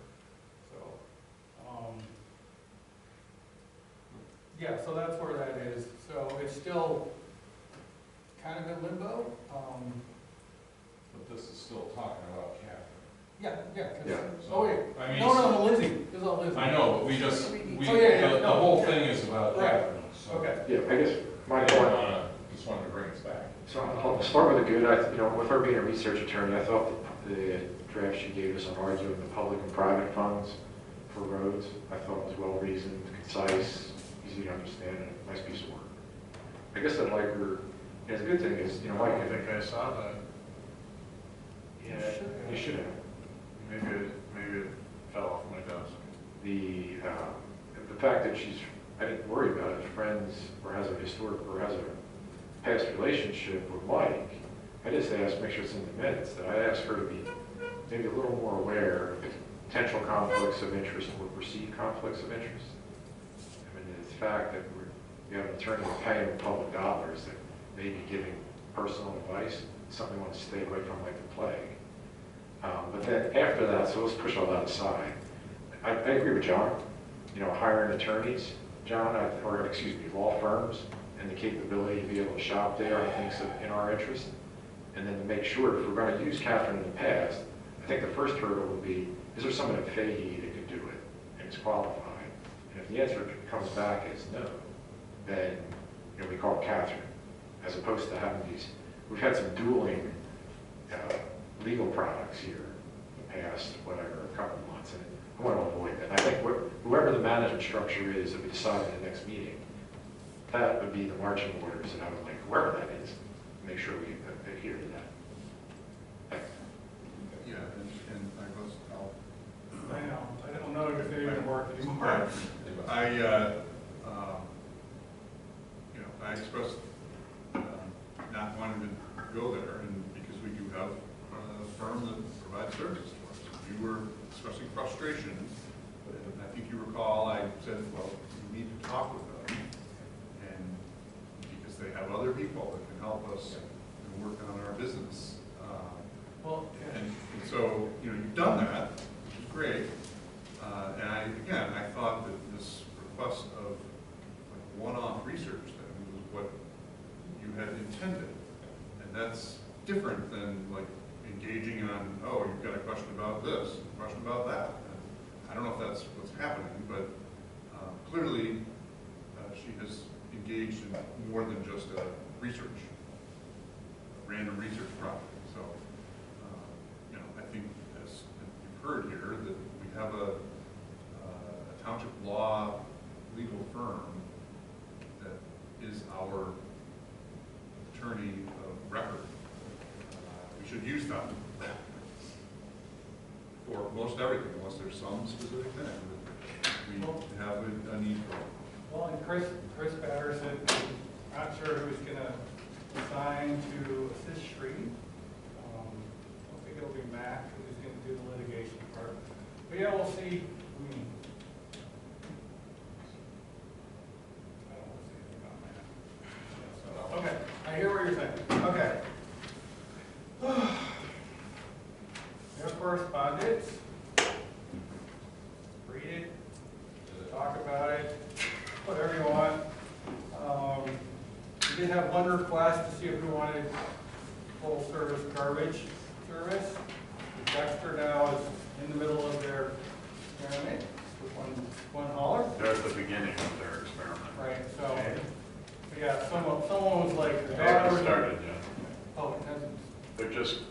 So, yeah, so that's where that is. So it's still kind of in limbo. But this is still talking about Catherine. Yeah. Yeah. Oh, yeah. I mean, No, Lizzie. This is all Lizzie. I know, but we just, Oh, yeah, the no. whole thing is about Right. Catherine, so. Okay. Yeah, I guess my I point, just wanted to bring us back. so I'll start with the good. With her being a research attorney, I thought the draft she gave us on arguing the public and private funds for roads, I thought was well reasoned, concise, easy to understand, and a nice piece of work. I guess I'd like her, and the good thing is, Mike, I think I saw that. yeah, you should have. Maybe it fell off my desk. The fact that I didn't worry about it, friends, or has a historic, or has a past relationship with Mike. I just asked, make sure it's in the minutes, that I asked her to be maybe a little more aware of potential conflicts of interest or perceived conflicts of interest. I mean, the fact that we have an attorney paying with public dollars that may be giving personal advice, something we want to stay away from like the plague. But then after that, so let's push all that aside. I agree with John, hiring attorneys, John, or excuse me, law firms, and the capability to be able to shop there, I think is in our interest. And then to make sure, if we're going to use Catherine in the past, I think the first hurdle would be, is there someone at Fahey that can do it and is qualified? And if the answer comes back as no, then we call Catherine, as opposed to having these, we've had some dueling legal products here in the past, whatever, a couple of months, and I want to avoid that. I think whoever the management structure is that we decide in the next meeting, that would be the marching orders, and I would like, whoever that is, make sure we adhere to that. Thanks. Yeah, and I know, I don't know if they even work anymore. I expressed not wanting to go there, and because we do have a firm that provides services to us. You were expressing frustration, and I think you recall I said, well, we need to talk with them, and because they have other people that can help us work on our business. And so, you've done that, which is great. And I thought that this request of one-off research then was what you had intended. And that's different than like engaging on, oh, you've got a question about this, a question about that. And I don't know if that's what's happening, but clearly she has engaged in more than just a random research project. So, I think as you've heard here, that we have a township law legal firm that is our attorney of record. We should use them for most everything, unless there's some specific thing that we have a need for. Well, and Chris Patterson, not sure who's gonna assign to assist Shree. I don't think it'll be Mac who's gonna do the litigation part. But yeah, we'll see. I don't want to say anything about Mac. Okay, I hear what you're saying. Okay. Your correspondence. Read it. Talk about it. Whatever you want. We did have one request to see if we wanted full service garbage service. Dexter now is in the middle of their experiment with one hauler. They're at the beginning of their experiment. Right, so, yeah, someone was like, the They haven't daughter. started yet. Oh, it hasn't.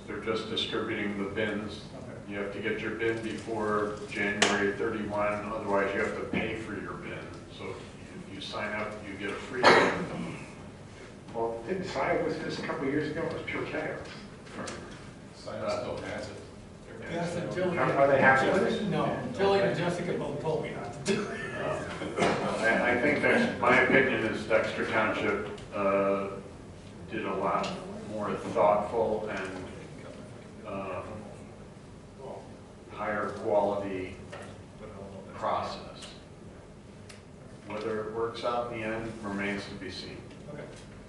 They're just distributing the bins. Okay. You have to get your bin before January 31, otherwise you have to pay for your bin. So if you sign up, you get a free bin. Well, didn't Sia was this a couple of years ago? It was pure chaos. Still has it. Yes, until. Are they happy with it? No, Tilly and Jessica both told me not to do it. I think my opinion is Dexter Township did a lot more thoughtful and higher quality process. Whether it works out in the end remains to be seen. Okay.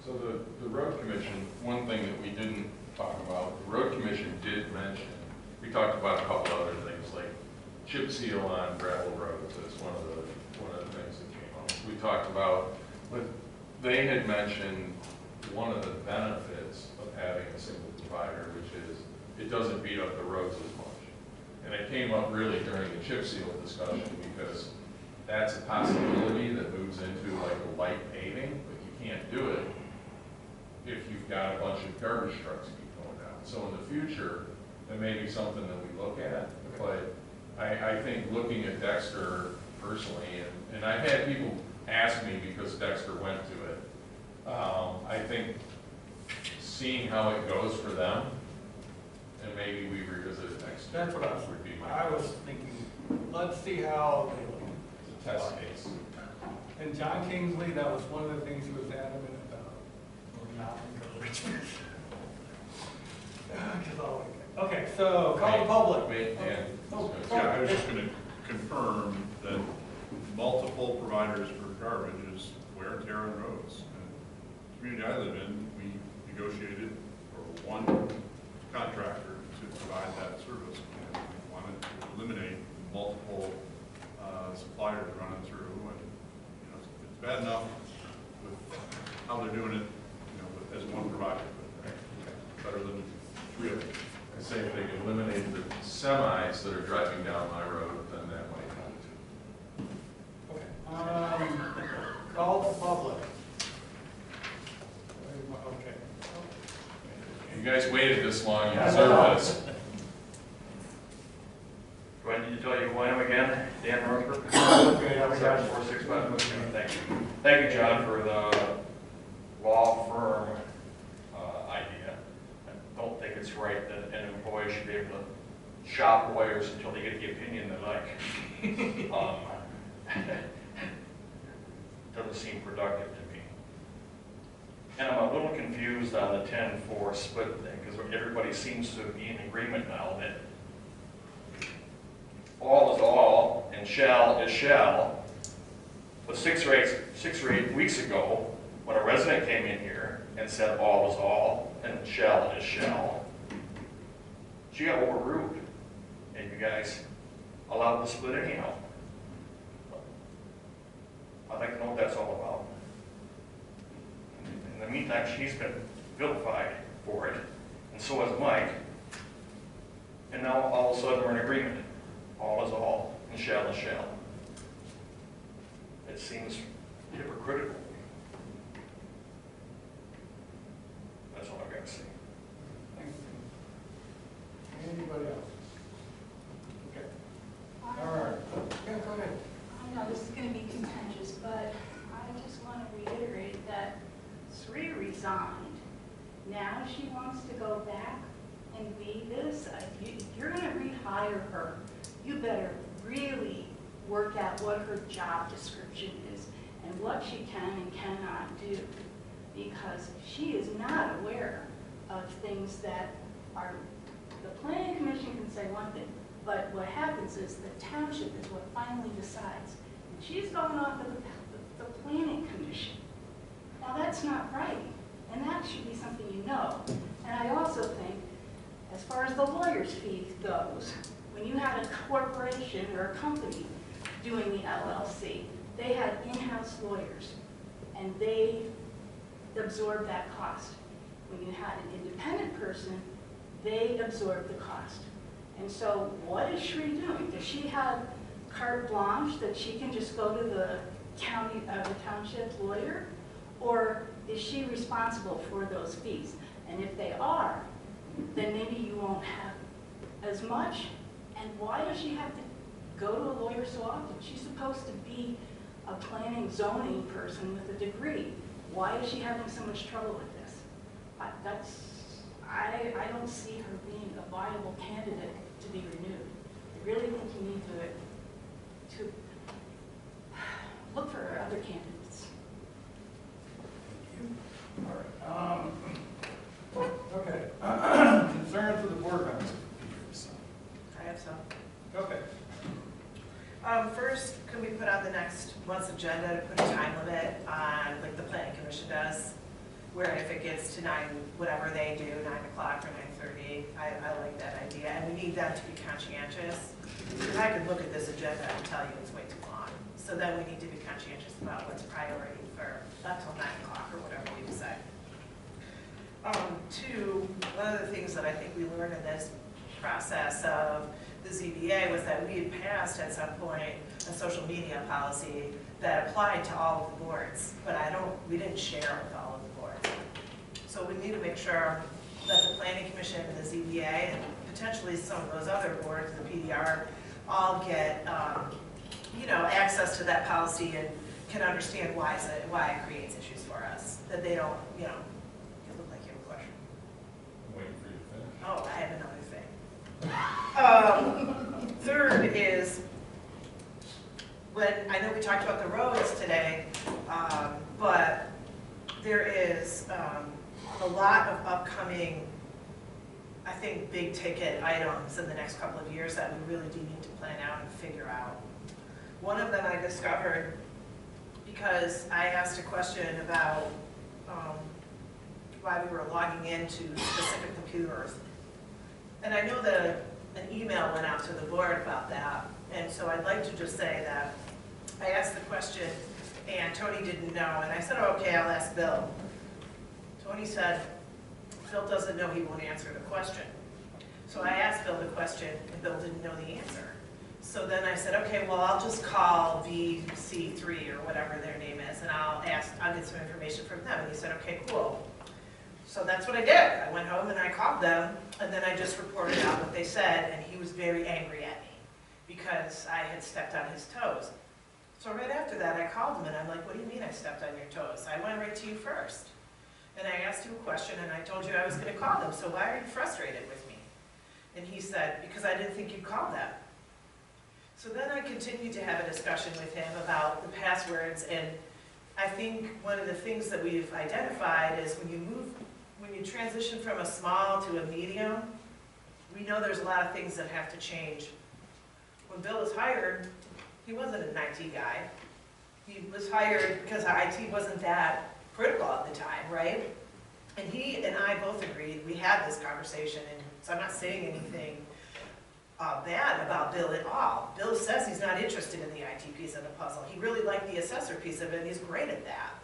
So the road commission, one thing that we didn't talk about, the road commission did mention, we talked about a couple other things like chip seal on gravel roads. That's one of the things that came up. We talked about, but they had mentioned one of the benefits of having a single provider, which is it doesn't beat up the roads as much. And it came up really during the chip seal discussion because that's a possibility that moves into like a light paving, but you can't do it if you've got a bunch of garbage trucks keep going down. So in the future, that may be something that we look at, but I think looking at Dexter personally, and I've had people ask me because Dexter went to it, I think seeing how it goes for them, and maybe we revisit it next year. That's what would be I was thinking, let's see how they look. It's a test case. And John Kingsley, that was one of the things he was adamant about. We're not encouraged. Okay, so call the public. Wait, Dan. Oh, Yeah, I was just going to confirm that multiple providers for garbage is wear and tear on roads. And the community I live in, we negotiated for one contractor to provide that service. And multiple suppliers running through, and, it's bad enough with how they're doing it, as one provider, but better than three of them. I say if they can eliminate the semis that are driving down my road, then that might help too. Okay. Call the public. Okay. You guys waited this long, you deserve this. Do I need to tell you who I am again? Dan Northrup? Okay, now we got 7465. Thank you. Thank you, John, for the law firm idea. I don't think it's right that an employee should be able to shop lawyers until they get the opinion they like. Doesn't seem productive to me. And I'm a little confused on the 10-4 split thing, because everybody seems to be in agreement now that all is all and shall is shall. But 6 or 8 weeks ago, when a resident came in here and said all is all and shall is shall, she got overruled. And you guys allowed the split anyhow. I'd like to know what that's all about. In the meantime, she's been vilified for it, and so has Mike. And now all of a sudden we're in agreement. All is all, and shall is shall. It seems hypocritical. That's all I've got to say. Anybody else? Okay. All right. Yeah, go ahead. I know this is going to be contentious, but I just want to reiterate that Sri resigned. Now she wants to go back and be this. You're going to rehire her. You better really work out what her job description is and what she can and cannot do, because she is not aware of things that are, the planning commission can say one thing, but what happens is the township is what finally decides. And she's going off of the planning commission. Now that's not right, and that should be something you know. And I also think, as far as the lawyer's fee goes, when you had a corporation or a company doing the LLC, they had in-house lawyers, and they absorbed that cost. When you had an independent person, they absorbed the cost. And so what is Sri doing? Does she have carte blanche that she can just go to the county, the township lawyer? Or is she responsible for those fees? And if they are, then maybe you won't have as much. And why does she have to go to a lawyer so often? She's supposed to be a planning zoning person with a degree. Why is she having so much trouble with this? I don't see her being a viable candidate to be renewed. I really think you need to look for other candidates. All right. Okay. Concerns of the board members? I have some. Okay. First, can we put on the next month's agenda to put a time limit on, like the planning commission does, where if it gets to 9, whatever they do, 9 o'clock or 9:30, I like that idea, and we need them to be conscientious. Because I could look at this agenda and tell you it's way too long, so then we need to be conscientious about what's priority for until 9 o'clock or whatever we decide. 2, one of the things that I think we learned in this process of the ZBA was that we had passed at some point a social media policy that applied to all of the boards, but we didn't share it with all of the boards. So we need to make sure that the planning commission and the ZBA and potentially some of those other boards, the PDR, all get access to that policy and can understand why it creates issues for us, that they don't, you look like you have a question. I'm waiting for you to finish. Oh, I have another thing. Third is, I know we talked about the roads today, but there is a lot of upcoming, I think, big ticket items in the next couple of years that we really do need to plan out and figure out. One of them I discovered because I asked a question about why we were logging into specific computers. And I know that an email went out to the board about that. And so I'd like to just say that I asked the question and Tony didn't know. And I said, oh, okay, I'll ask Bill. Tony said, Phil doesn't know, he won't answer the question. So I asked Bill the question and Bill didn't know the answer. So then I said, okay, well, I'll just call VC3 or whatever their name is, and I'll get some information from them. And he said, okay, cool. So that's what I did. I went home and I called them, and then I just reported out what they said, and he was very angry at me because I had stepped on his toes. So right after that, I called him, and I'm like, what do you mean I stepped on your toes? I went right to you first. And I asked you a question, and I told you I was going to call them, so why are you frustrated with me? And he said, because I didn't think you'd call them. So then I continued to have a discussion with him about the passwords, and I think one of the things that we've identified is when you transition from a small to a medium, we know there's a lot of things that have to change. When Bill was hired, he wasn't an IT guy. He was hired because IT wasn't that critical at the time, right? And he and I both agreed, we had this conversation, and so I'm not saying anything bad about Bill at all. Bill says he's not interested in the IT piece of the puzzle. He really liked the assessor piece of it, and he's great at that.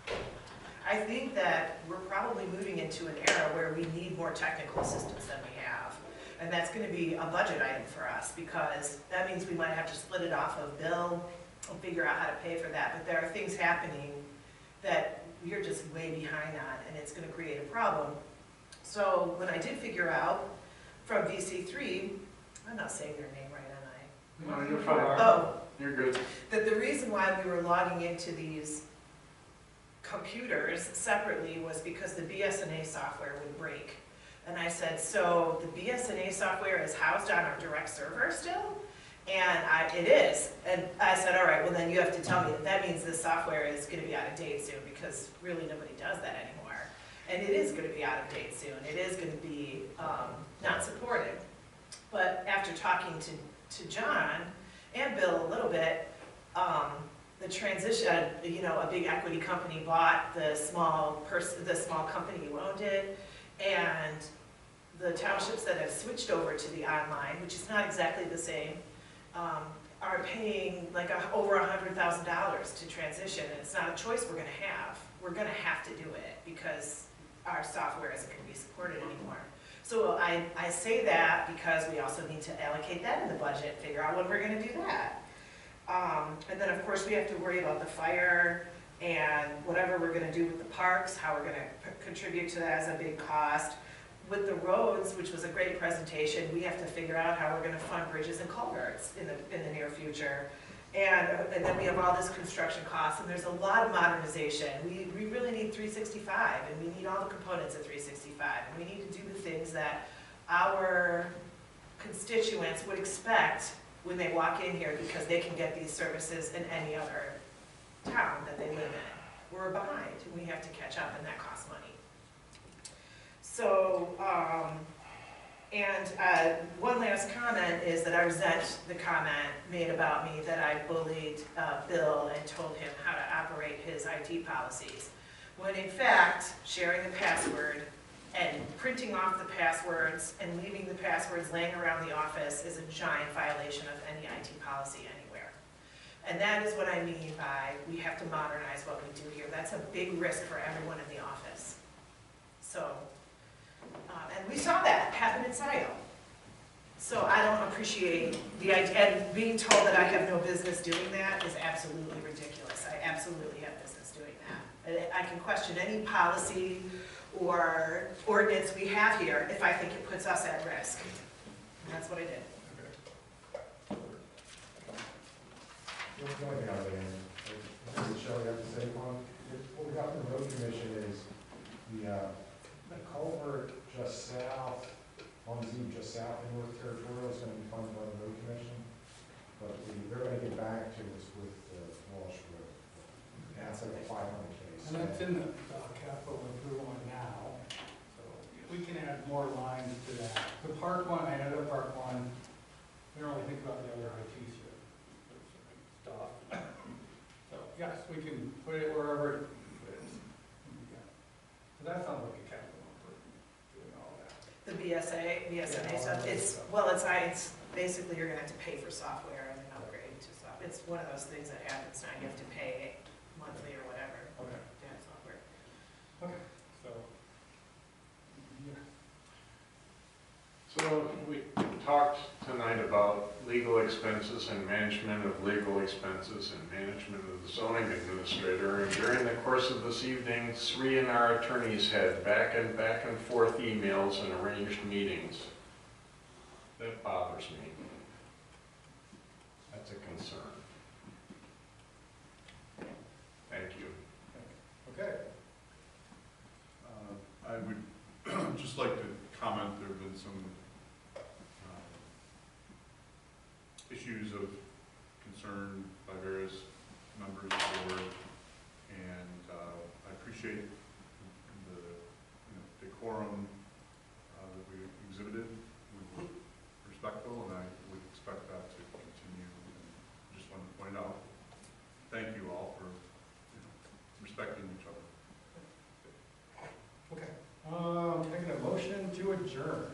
I think that we're probably moving into an era where we need more technical assistance than we have. And that's going to be a budget item for us, because that means we might have to split it off of Bill and figure out how to pay for that. But there are things happening that we're just way behind on, and it's going to create a problem. So when I did figure out from VC3, I'm not saying their name right, am I? No, you're fine. Oh, You're good. that the reason why we were logging into these computers separately was because the BSNA software would break. And I said, so the BSNA software is housed on our direct server still? And it is. And I said, all right, well then you have to tell me that means this software is going to be out of date soon, because really nobody does that anymore. And it is going to be out of date soon. It is going to be not supported. But after talking to John and Bill a little bit, the transition, a big equity company bought the small company who owned it, and the townships that have switched over to the online, which is not exactly the same, are paying like over $100,000 to transition, and it's not a choice we're going to have. We're going to have to do it because our software isn't going to be supported anymore. So I say that because we also need to allocate that in the budget, figure out when we're going to do that. And then of course we have to worry about the fire and whatever we're going to do with the parks, how we're going to contribute to that as a big cost. With the roads, which was a great presentation, we have to figure out how we're going to fund bridges and culverts in the near future. And then we have all this construction costs, and there's a lot of modernization. We really need 365, and we need all the components of 365, and we need to do the things that our constituents would expect when they walk in here, because they can get these services in any other town that they live in. We're behind, and we have to catch up, and that costs money. So, one last comment is that I resent the comment made about me that I bullied Bill and told him how to operate his IT policies. When in fact, sharing the password and printing off the passwords and leaving the passwords laying around the office is a giant violation of any IT policy anywhere. And that is what I mean by we have to modernize what we do here. That's a big risk for everyone in the office. So, and we saw that happen in SIO. So I don't appreciate the idea, and being told that I have no business doing that is absolutely ridiculous. I absolutely have business doing that. I can question any policy or ordinance we have here if I think it puts us at risk. And that's what I did. One thing out of there, Shelley, I have to say one. What we got from the road commission is the culvert just south, on Z just south in North Territorial is going to be funded by the road commission, but they're going to get back to us with Walsh Road. And that's like a 500 case. And that's in the capital improvement now, so we can add more lines to that. The park one, I know the park one, we don't really think about the other IT stuff. So yes, we can put it wherever it fits. Yeah. So that sounds like a capital improvement, doing all that. The BSNA Yeah, stuff, all that it's, stuff. well, it's basically you're gonna have to pay for software and then upgrade to software. It's one of those things that happens now, you have to pay monthly or whatever Okay. to have software. Okay, so, yeah. So we talked tonight about legal expenses and management of legal expenses and management of the zoning administrator. And during the course of this evening, Sri and our attorneys had back and forth emails and arranged meetings. That bothers me. That's a concern. Thank you. Okay. I would just like to comment, there have been some issues of concern by various members of the board, and I appreciate the decorum that we exhibited. We were respectful, and I would expect that to continue. And just wanted to point out, thank you all for respecting each other. Okay. Taking a motion to adjourn.